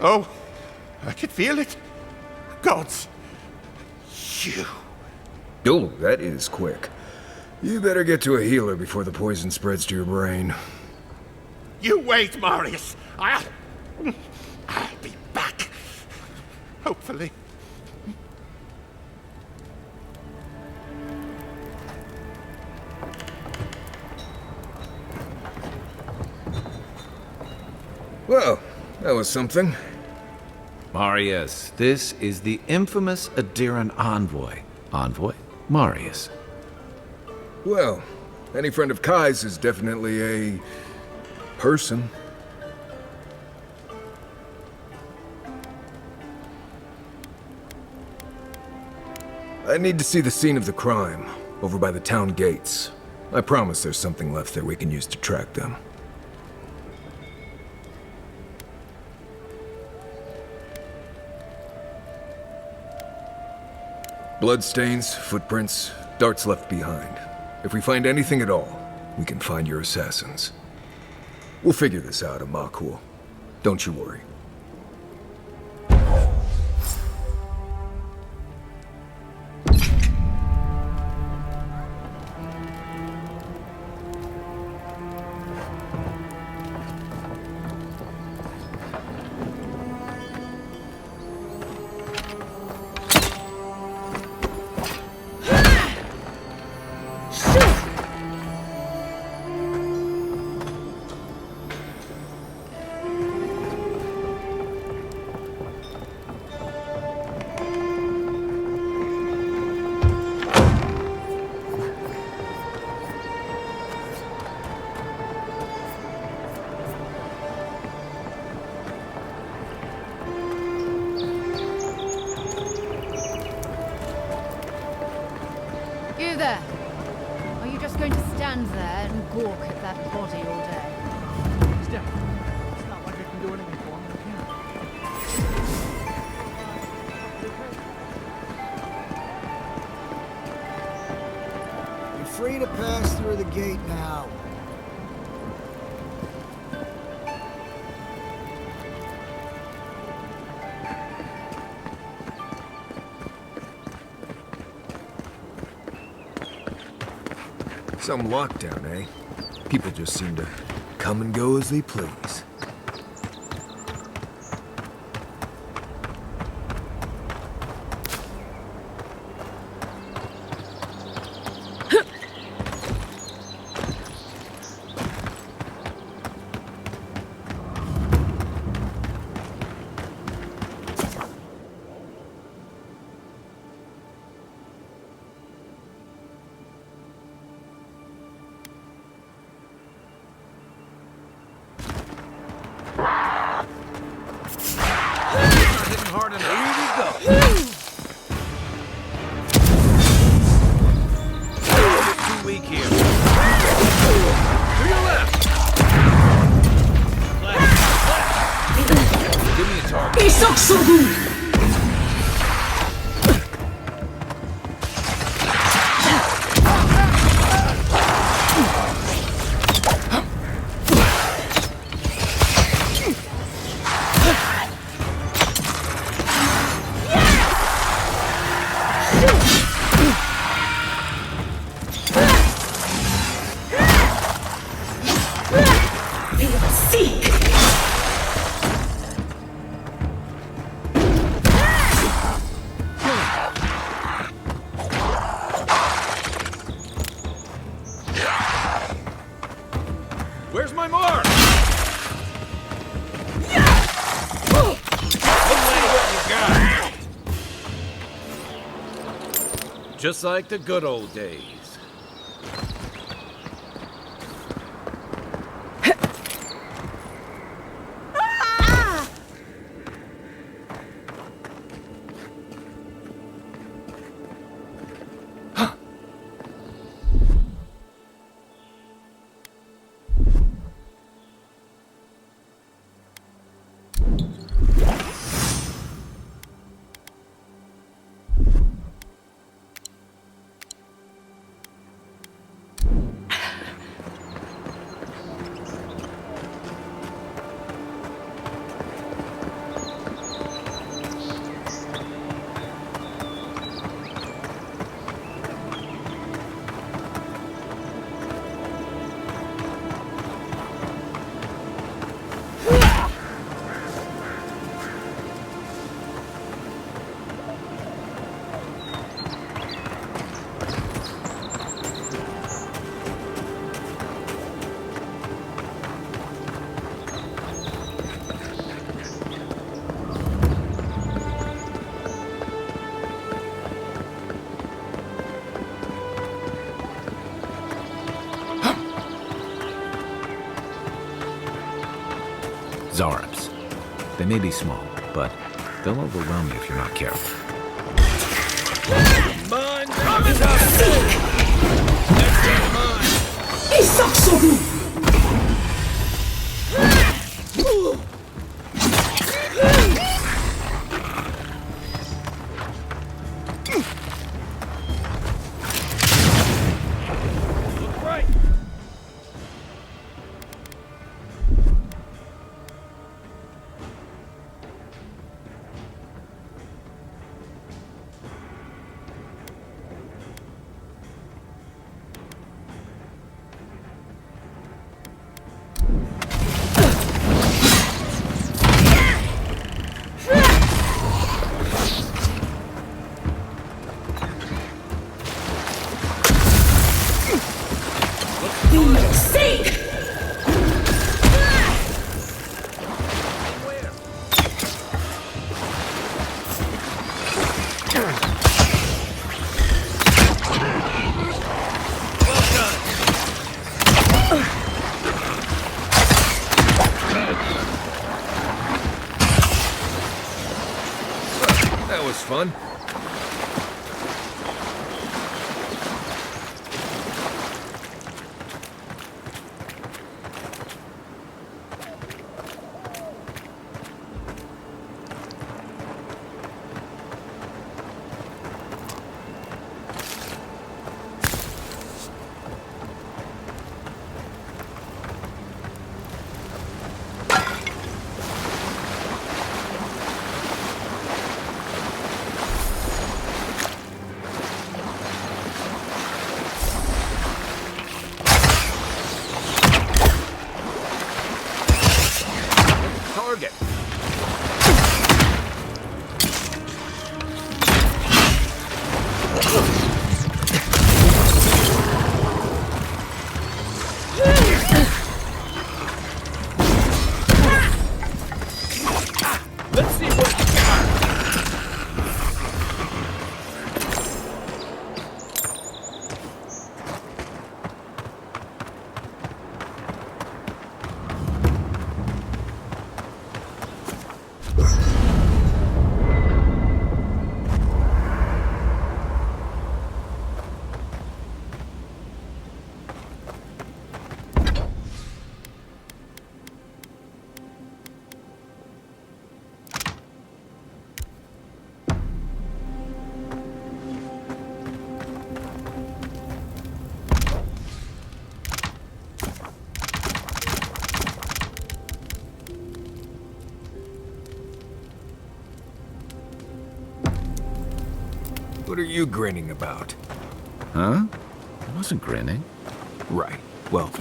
Oh, I can feel it. Gods. You. Oh, that is quick. You better get to a healer before the poison spreads to your brain. You wait, Marius. I'll be back. Hopefully. Well, that was something. Marius, this is the infamous Adiran envoy. Envoy? Marius. Well, any friend of Kai's is definitely a person. I need to see the scene of the crime, over by the town gates. I promise there's something left there we can use to track them. Bloodstains, footprints, darts left behind. If we find anything at all, we can find your assassins. We'll figure this out, Amakul. Don't you worry. You there! Are you just going to stand there and gawk at that body all day? Steph, it's not like I can do anything for him, can I? You're free to pass. gate now. Some lockdown, eh? People just seem to come and go as they please. Hard enough. Here we go. Too weak here. To your left. Left. Give me a target. Where's my mark? Just like the good old days. Zarabs. They may be small, but they'll overwhelm you if you're not careful. Mine, promise us. That's mine. Look right. That was fun. target! Let's see what... What are you grinning about? Huh? I wasn't grinning. Right. Well,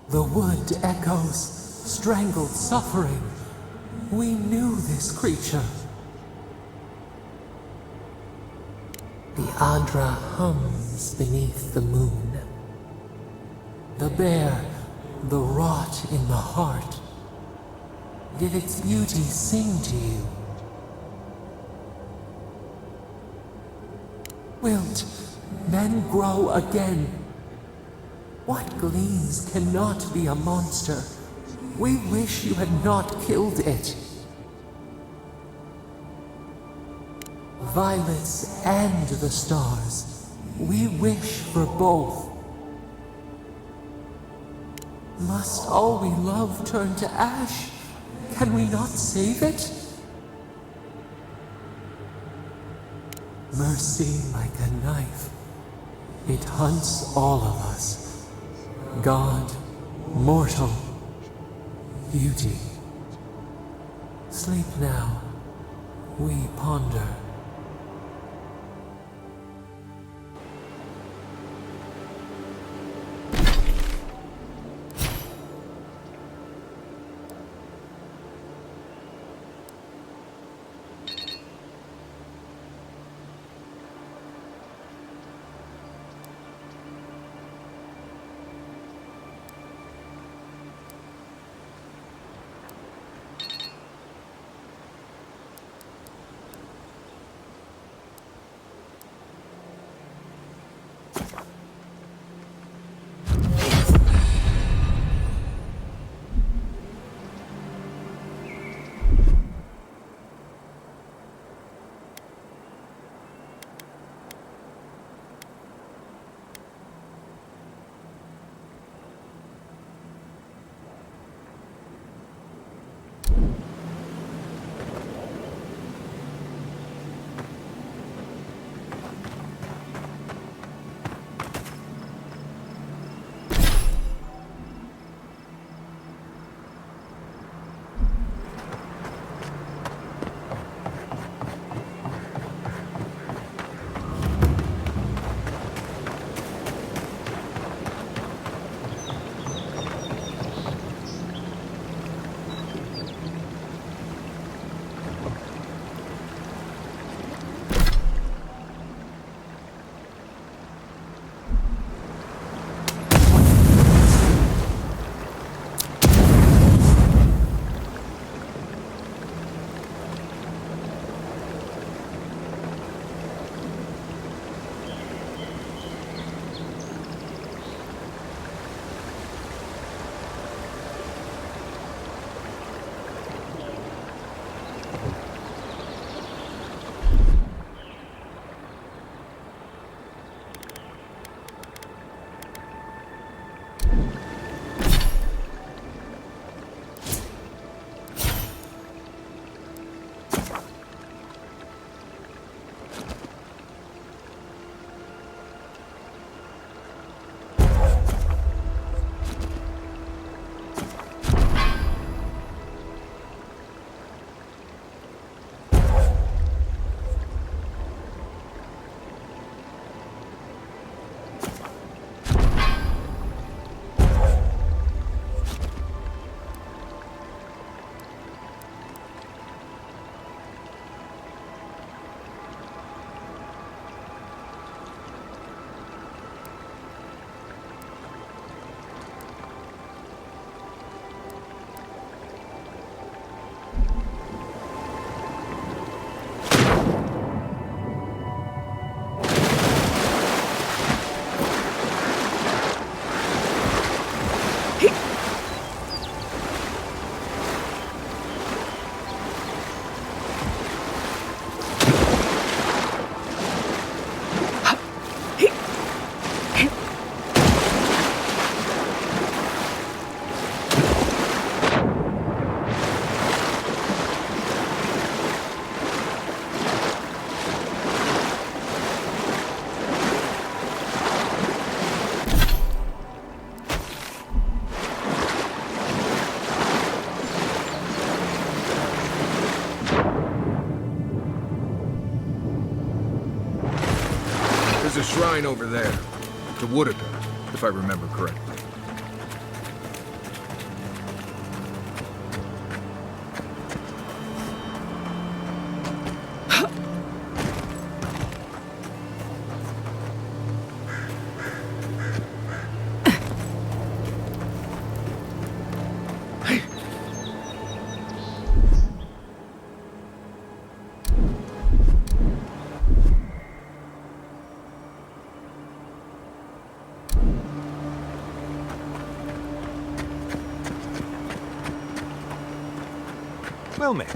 The wood echoes, strangled suffering. We knew this creature. The Adra hums beneath the moon. The bear, the rot in the heart. Did its beauty sing to you? Wilt then grow again? What gleams cannot be a monster? We wish you had not killed it. Violets and the stars, we wish for both. Must all we love turn to ash? Can we not save it? Mercy like a knife. It hunts all of us. God, mortal, beauty. Sleep now. We ponder. shrine over there. To Woodada, if I remember correctly. Well met.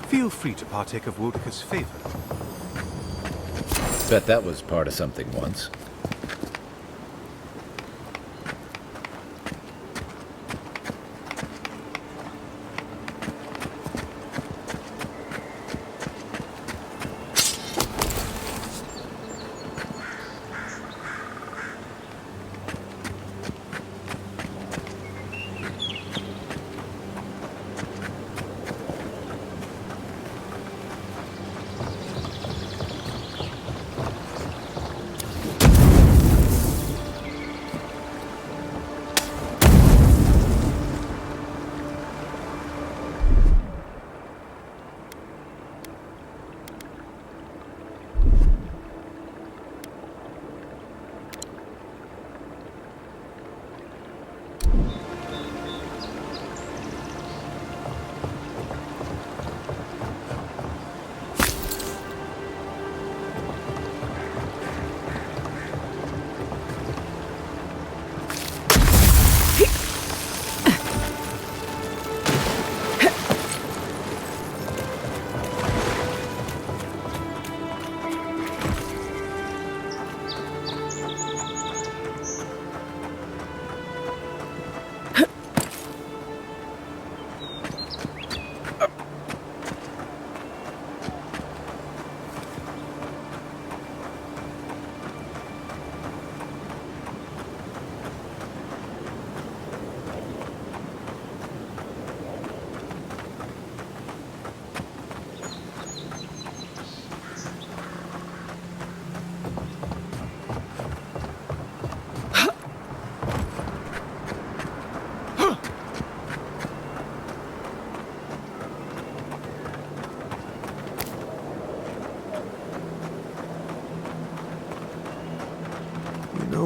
Feel free to partake of Wodka's favor. Bet that was part of something once.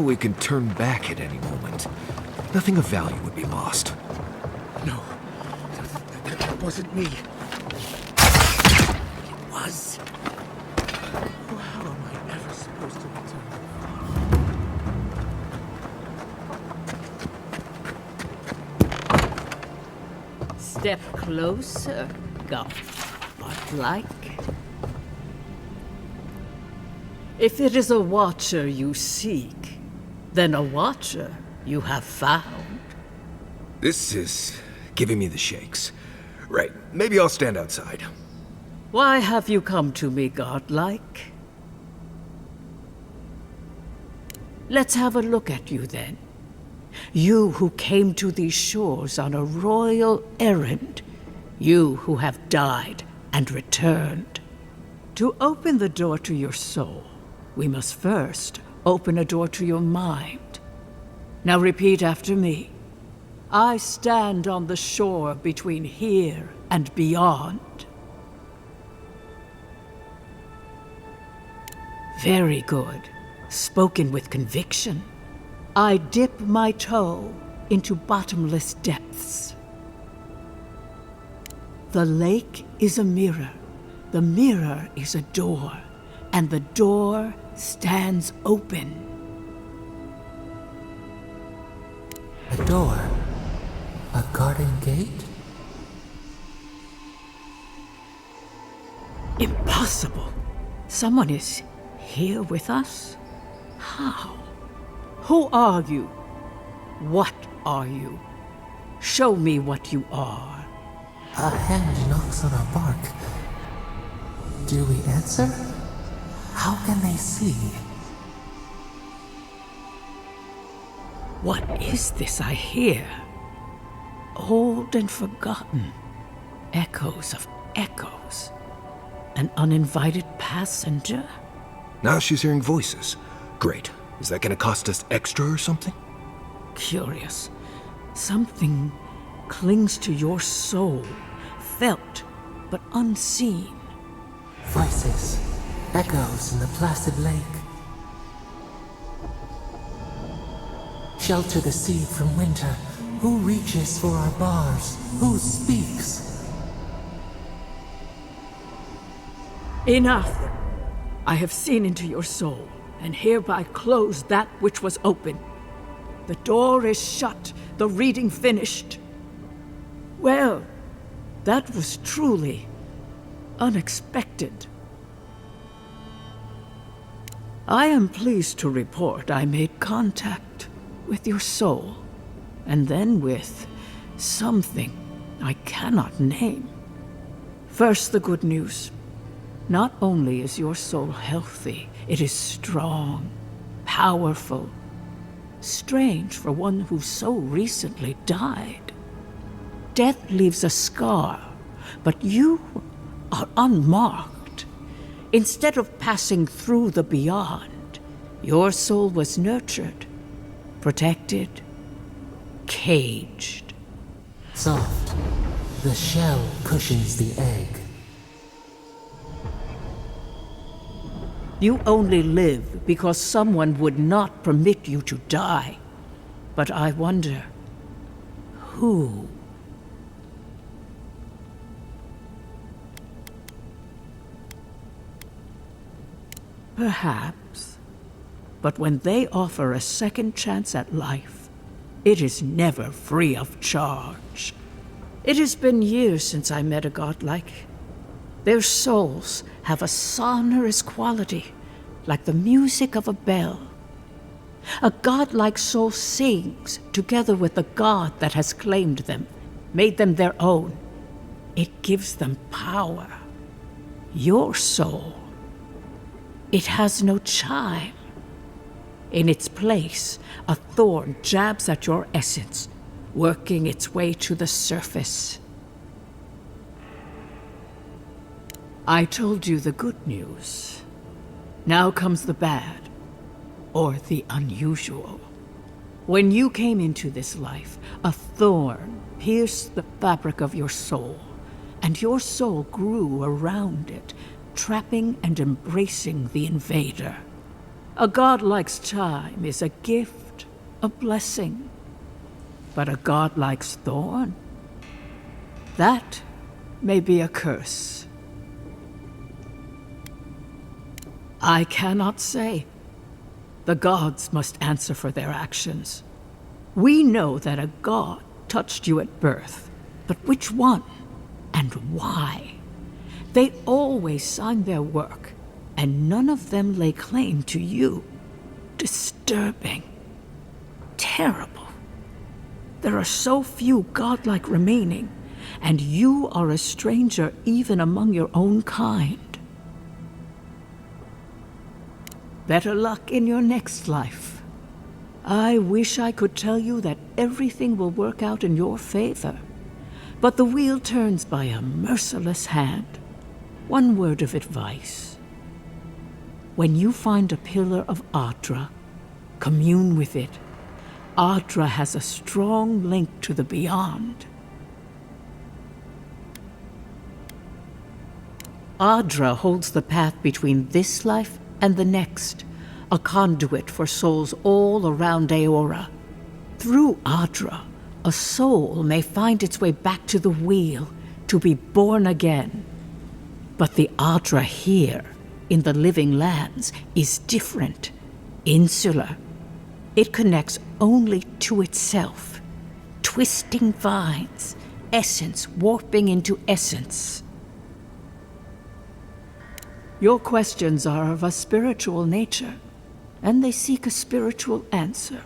We can turn back at any moment. Nothing of value would be lost. No, that wasn't me. It was. How am I ever supposed to return? Step closer, godlike. If it is a watcher you seek, then a watcher you have found. This is giving me the shakes. Right, maybe I'll stand outside. Why have you come to me, godlike? Let's have a look at you then. You who came to these shores on a royal errand. You who have died and returned. To open the door to your soul, we must first open a door to your mind. Now repeat after me. I stand on the shore between here and beyond. Very good. Spoken with conviction. I dip my toe into bottomless depths. The lake is a mirror. The mirror is a door. And the door stands open. A door? A garden gate? Impossible. Someone is here with us? How? Who are you? What are you? Show me what you are. A hand knocks on our bark. Do we answer? How can they see? What is this I hear? Old and forgotten. Echoes of echoes. An uninvited passenger? Now she's hearing voices. Great. Is that gonna cost us extra or something? Curious. Something clings to your soul, felt but unseen. Voices, echoes in the placid lake. Shelter the seed from winter. Who reaches for our bars? Who speaks? Enough! I have seen into your soul, and hereby close that which was open. The door is shut, the reading finished. Well, that was truly unexpected. I am pleased to report I made contact with your soul, and then with something I cannot name. First, the good news. Not only is your soul healthy, it is strong, powerful. Strange for one who so recently died. Death leaves a scar, but you are unmarked. Instead of passing through the beyond, your soul was nurtured, protected, caged. Soft. The shell cushions the egg. You only live because someone would not permit you to die. But I wonder, who? Perhaps. But when they offer a second chance at life, it is never free of charge. It has been years since I met a godlike. Their souls have a sonorous quality, like the music of a bell. A godlike soul sings together with the god that has claimed them, made them their own. It gives them power. Your soul, it has no chime. In its place, a thorn jabs at your essence, working its way to the surface. I told you the good news. Now comes the bad, or the unusual. When you came into this life, a thorn pierced the fabric of your soul, and your soul grew around it, trapping and embracing the invader. A godlike's chime is a gift, a blessing. But a godlike's thorn? That may be a curse. I cannot say. The gods must answer for their actions. We know that a god touched you at birth, but which one and why? They always sign their work, and none of them lay claim to you. Disturbing. Terrible. There are so few godlike remaining, and you are a stranger even among your own kind. Better luck in your next life. I wish I could tell you that everything will work out in your favor, but the wheel turns by a merciless hand. One word of advice. When you find a pillar of Adra, commune with it. Adra has a strong link to the beyond. Adra holds the path between this life and the next, a conduit for souls all around Eora. Through Adra, a soul may find its way back to the wheel to be born again. But the Adra here, in the living lands, is different, insular. It connects only to itself, twisting vines, essence warping into essence. Your questions are of a spiritual nature, and they seek a spiritual answer.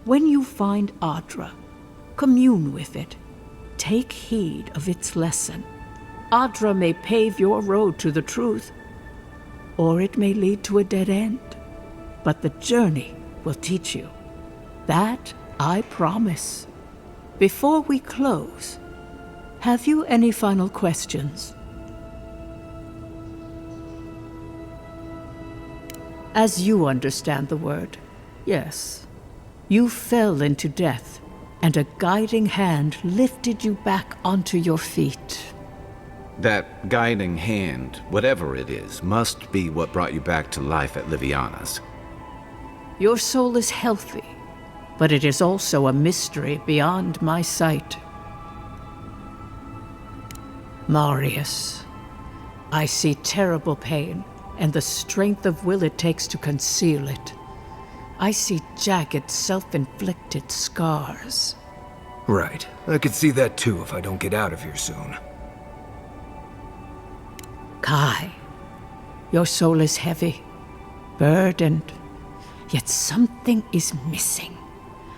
When you find Adra, commune with it. Take heed of its lesson. Adra may pave your road to the truth, or it may lead to a dead end. But the journey will teach you. That I promise. Before we close, have you any final questions? As you understand the word, yes. You fell into death, and a guiding hand lifted you back onto your feet. That guiding hand, whatever it is, must be what brought you back to life at Liviana's. Your soul is healthy, but it is also a mystery beyond my sight. Marius, I see terrible pain and the strength of will it takes to conceal it. I see jagged, self-inflicted scars. Right. I could see that too if I don't get out of here soon. Kai, your soul is heavy, burdened, yet something is missing.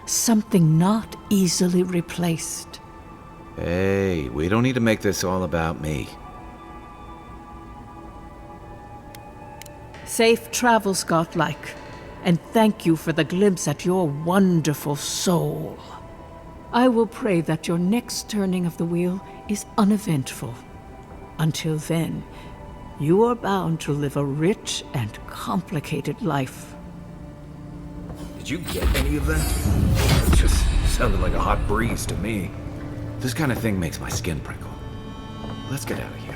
Something not easily replaced. Hey, we don't need to make this all about me. Safe travels, godlike, and thank you for the glimpse at your wonderful soul. I will pray that your next turning of the wheel is uneventful. Until then, you are bound to live a rich and complicated life. Did you get any of that? It just sounded like a hot breeze to me. This kind of thing makes my skin prickle. Let's get out of here.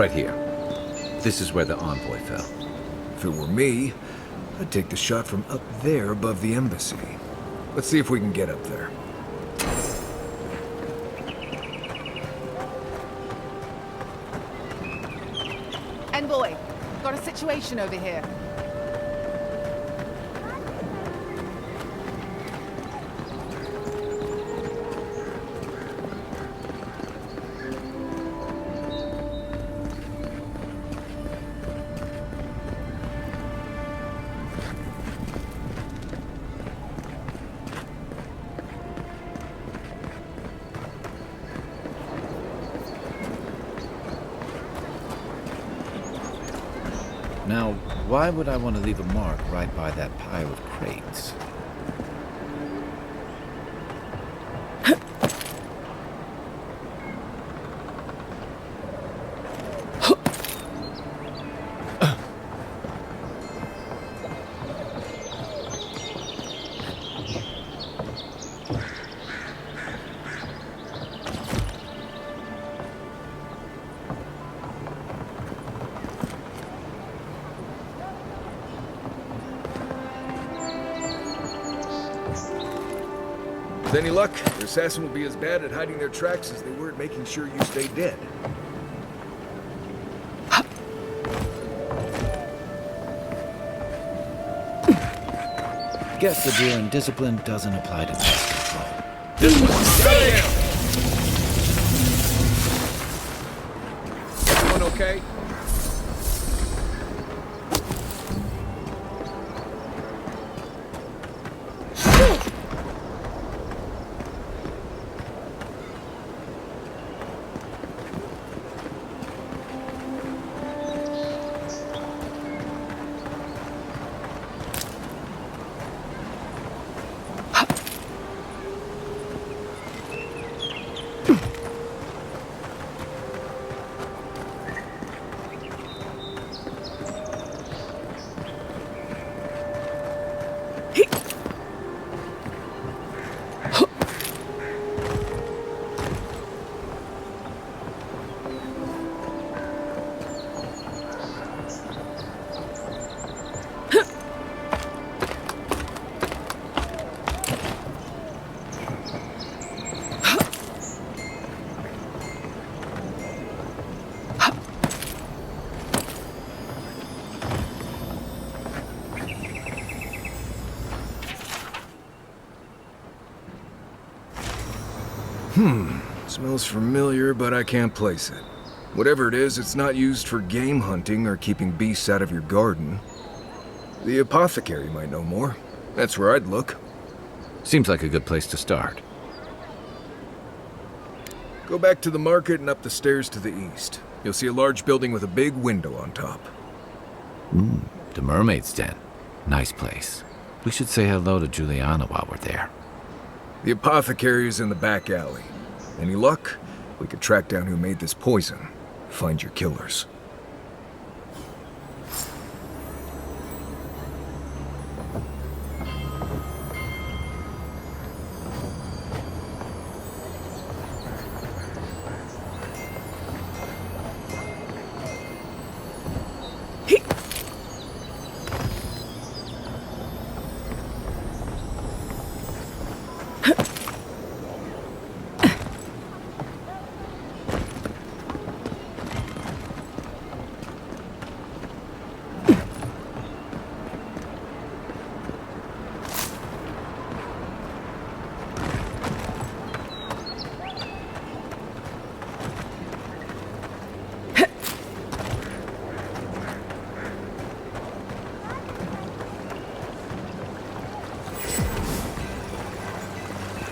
Right here. This is where the envoy fell. If it were me, I'd take the shot from up there above the embassy. Let's see if we can get up there. Envoy, got a situation over here. Now, why would I want to leave a mark right by that pile of crates? With any luck, the assassin will be as bad at hiding their tracks as they were at making sure you stay dead. Guess the deer and discipline doesn't apply to pest control. Everyone okay? Smells familiar, but I can't place it. Whatever it is, it's not used for game hunting or keeping beasts out of your garden. The apothecary might know more. That's where I'd look. Seems like a good place to start. Go back to the market and up the stairs to the east. You'll see a large building with a big window on top. The Mermaid's Den. Nice place. We should say hello to Juliana while we're there. The apothecary is in the back alley. Any luck? We could track down who made this poison. Find your killers.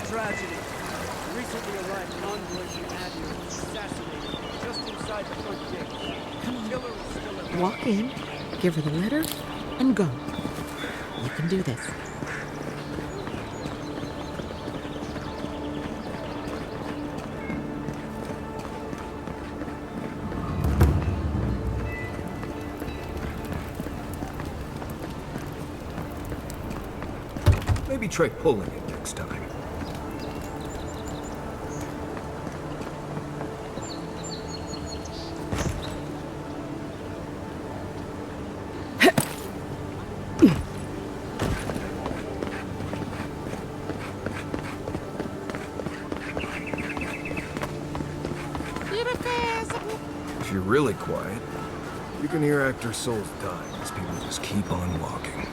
Tragedy. Recently arrived convoys from Admiral assassinated just inside the front gate. Killer is still at Walk in, give her the letter, and go. You can do this. Maybe try pulling it next time. If you're really quiet, you can hear actor souls dying as people just keep on walking.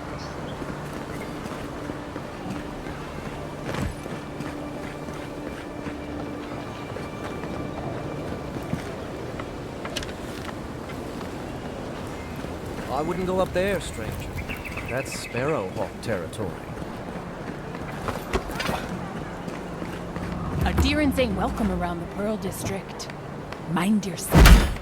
I wouldn't go up there, stranger. That's Sparrowhawk territory. Adherents ain't welcome around the Pearl District. Mind yourself.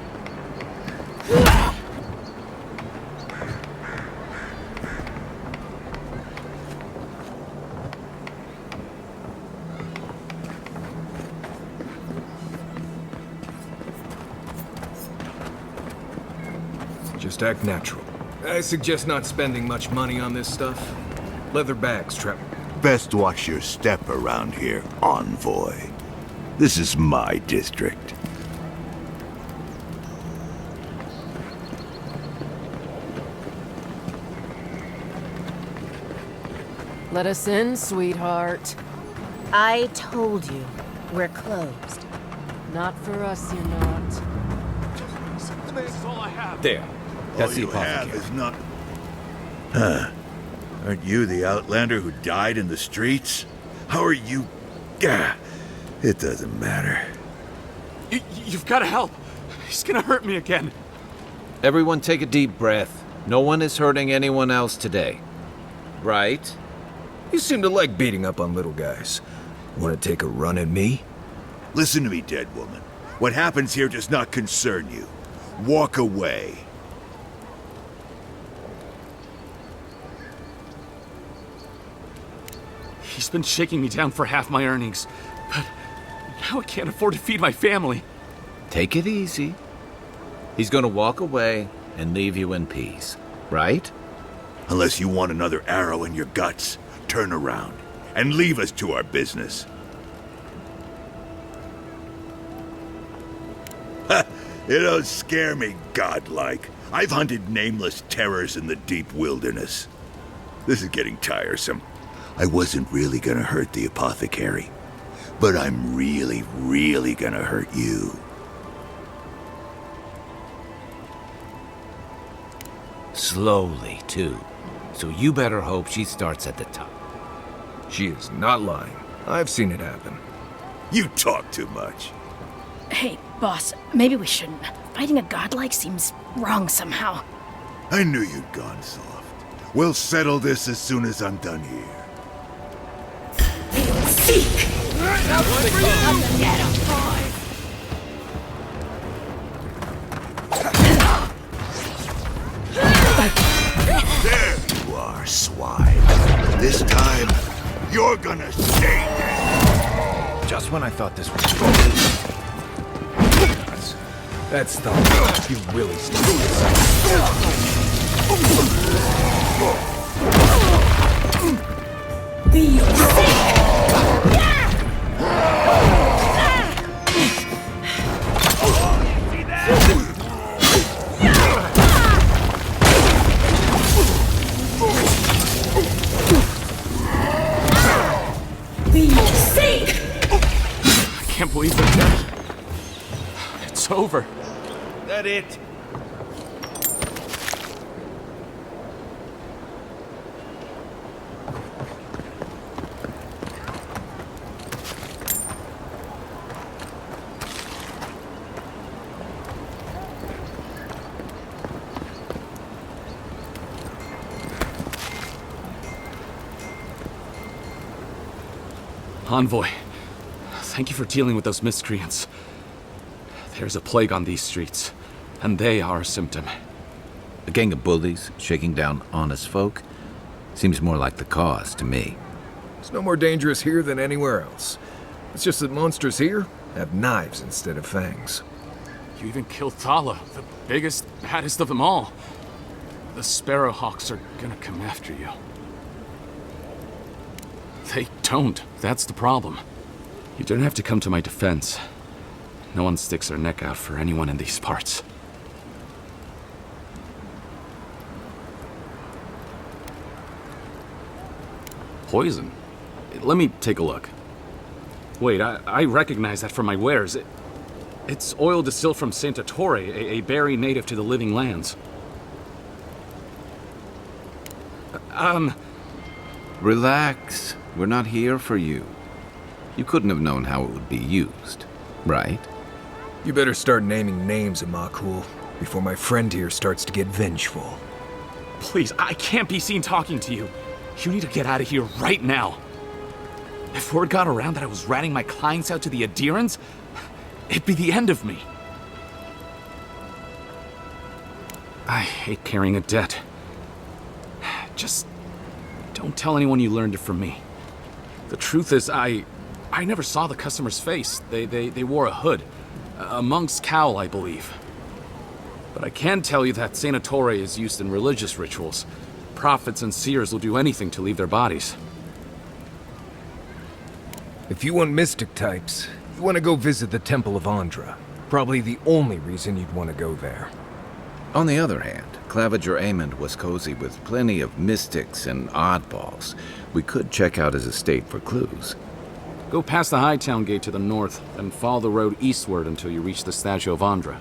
Just act natural. I suggest not spending much money on this stuff. Leather bags, Trevor. Best watch your step around here, envoy. This is my district. Let us in, sweetheart. I told you, we're closed. Not for us, you're not. There. That's the apothecary. Is not... Huh. Aren't you the outlander who died in the streets? How are you... Gah, it doesn't matter. You've got to help. He's gonna hurt me again. Everyone take a deep breath. No one is hurting anyone else today. Right? You seem to like beating up on little guys. Want to take a run at me? Listen to me, dead woman. What happens here does not concern you. Walk away. He's been shaking me down for half my earnings, but now I can't afford to feed my family. Take it easy. He's gonna walk away and leave you in peace, right? Unless you want another arrow in your guts, turn around and leave us to our business. Ha! You don't scare me, godlike. I've hunted nameless terrors in the deep wilderness. This is getting tiresome. I wasn't really gonna hurt the apothecary, but I'm really, really gonna hurt you. Slowly, too. So you better hope she starts at the top. She is not lying. I've seen it happen. You talk too much. Hey, boss, maybe we shouldn't. Fighting a godlike seems wrong somehow. I knew you'd gone soft. We'll settle this as soon as I'm done here. Seek! That's one for you! Get him, boy! There you are, swine. This time, you're gonna stay dead. Just when I thought this was That's the... You really started this. Be sick! I can't believe they're dead. It's over. That it? Envoy, thank you for dealing with those miscreants. There's a plague on these streets, and they are a symptom. A gang of bullies shaking down honest folk? Seems more like the cause to me. It's no more dangerous here than anywhere else. It's just that monsters here have knives instead of fangs. You even killed Thala, the biggest, baddest of them all. The Sparrowhawks are gonna come after you. They don't. That's the problem. You don't have to come to my defense. No one sticks their neck out for anyone in these parts. Poison? Let me take a look. Wait, I recognize that from my wares. It's oil distilled from Santa Torre, a berry native to the Living Lands. Relax. We're not here for you. You couldn't have known how it would be used, right? You better start naming names, Amakul, before my friend here starts to get vengeful. Please, I can't be seen talking to you. You need to get out of here right now. If word got around that I was ratting my clients out to the Adherents, it'd be the end of me. I hate carrying a debt. Just don't tell anyone you learned it from me. The truth is, I never saw the customer's face. They wore a hood. A monk's cowl, I believe. But I can tell you that Santa Torre is used in religious rituals. Prophets and seers will do anything to leave their bodies. If you want mystic types, you want to go visit the Temple of Andra. Probably the only reason you'd want to go there. On the other hand, Claviger Amond was cozy with plenty of mystics and oddballs. We could check out his estate for clues. Go past the Hightown Gate to the north, and follow the road eastward until you reach the statue of Andra.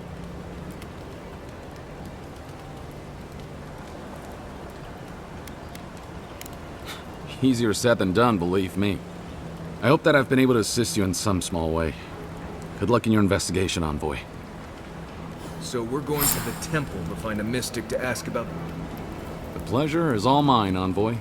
Easier said than done, believe me. I hope that I've been able to assist you in some small way. Good luck in your investigation, Envoy. So we're going to the temple to find a mystic to ask about... The pleasure is all mine, Envoy.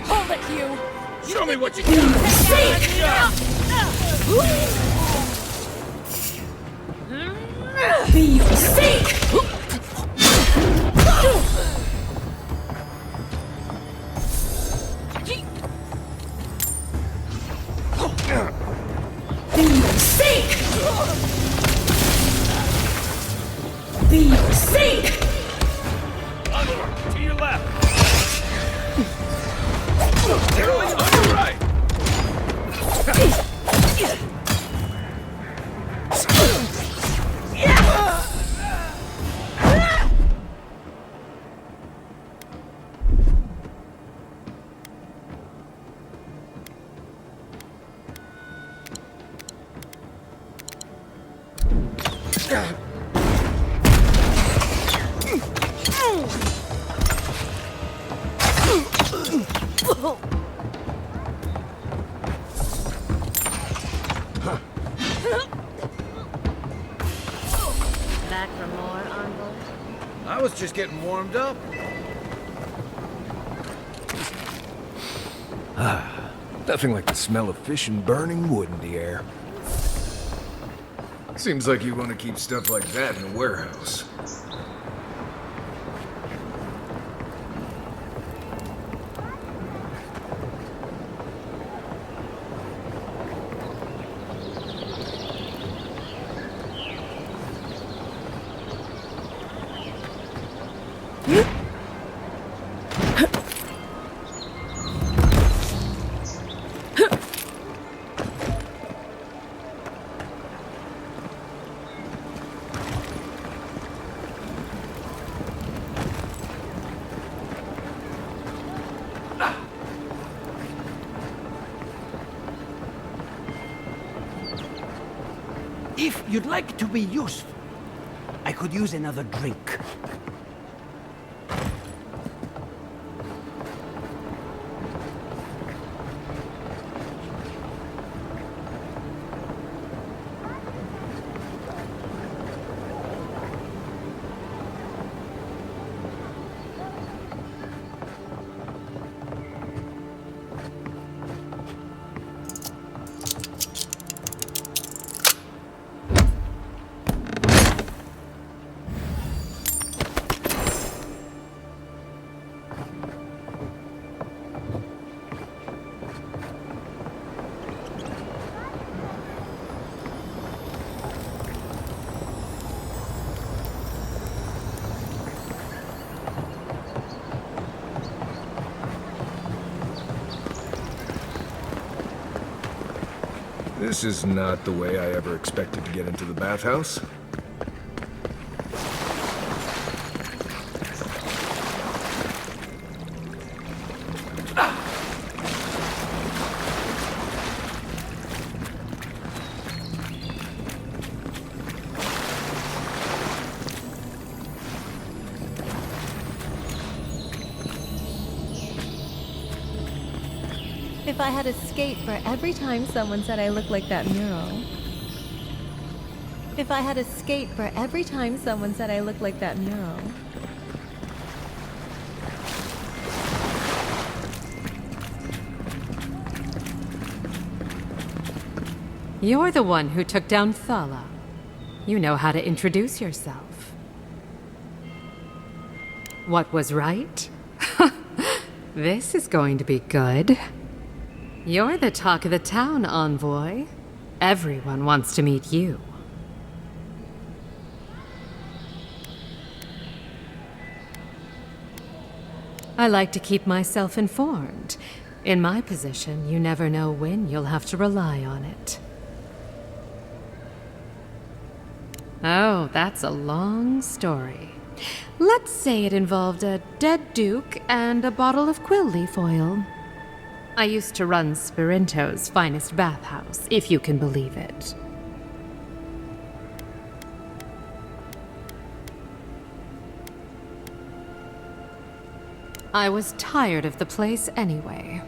Hold it, you! Show me what you got! Be your sake! Be your sake! Be your sake! Onward, to your left! On your right! Back for more, Envoy? I was just getting warmed up. Nothing like the smell of fish and burning wood in the air. Seems like you want to keep stuff like that in a warehouse. If you'd like to be useful, I could use another drink. This is not the way I ever expected to get into the bathhouse. If I had a skate for every time someone said I looked like that mural. If I had a skate for every time someone said I looked like that mural. You're the one who took down Thala. You know how to introduce yourself. What was right? This is going to be good. You're the talk of the town, Envoy. Everyone wants to meet you. I like to keep myself informed. In my position, you never know when you'll have to rely on it. Oh, that's a long story. Let's say it involved a dead duke and a bottle of quill leaf oil. I used to run Sperinto's finest bathhouse, if you can believe it. I was tired of the place anyway.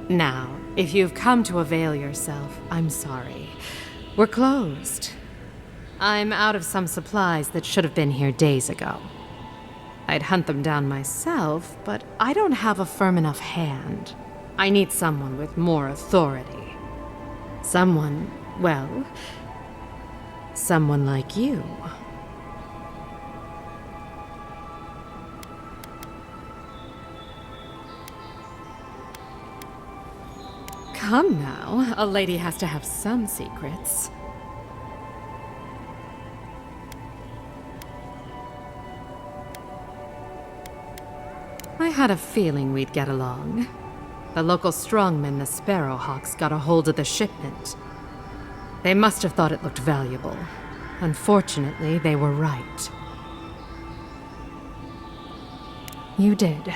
Now, if you've come to avail yourself, I'm sorry. We're closed. I'm out of some supplies that should have been here days ago. I'd hunt them down myself, but I don't have a firm enough hand. I need someone with more authority. Someone, well, someone like you. Come now, a lady has to have some secrets. I had a feeling we'd get along. The local strongmen, the Sparrowhawks, got a hold of the shipment. They must have thought it looked valuable. Unfortunately, they were right. You did.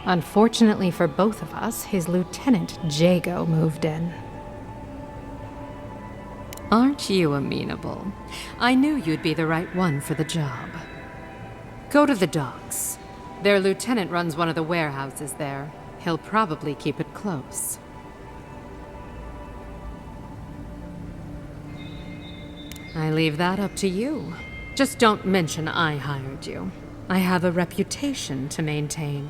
Unfortunately for both of us, his lieutenant, Jago, moved in. Aren't you amenable? I knew you'd be the right one for the job. Go to the docks. Their lieutenant runs one of the warehouses there. He'll probably keep it close. I leave that up to you. Just don't mention I hired you. I have a reputation to maintain.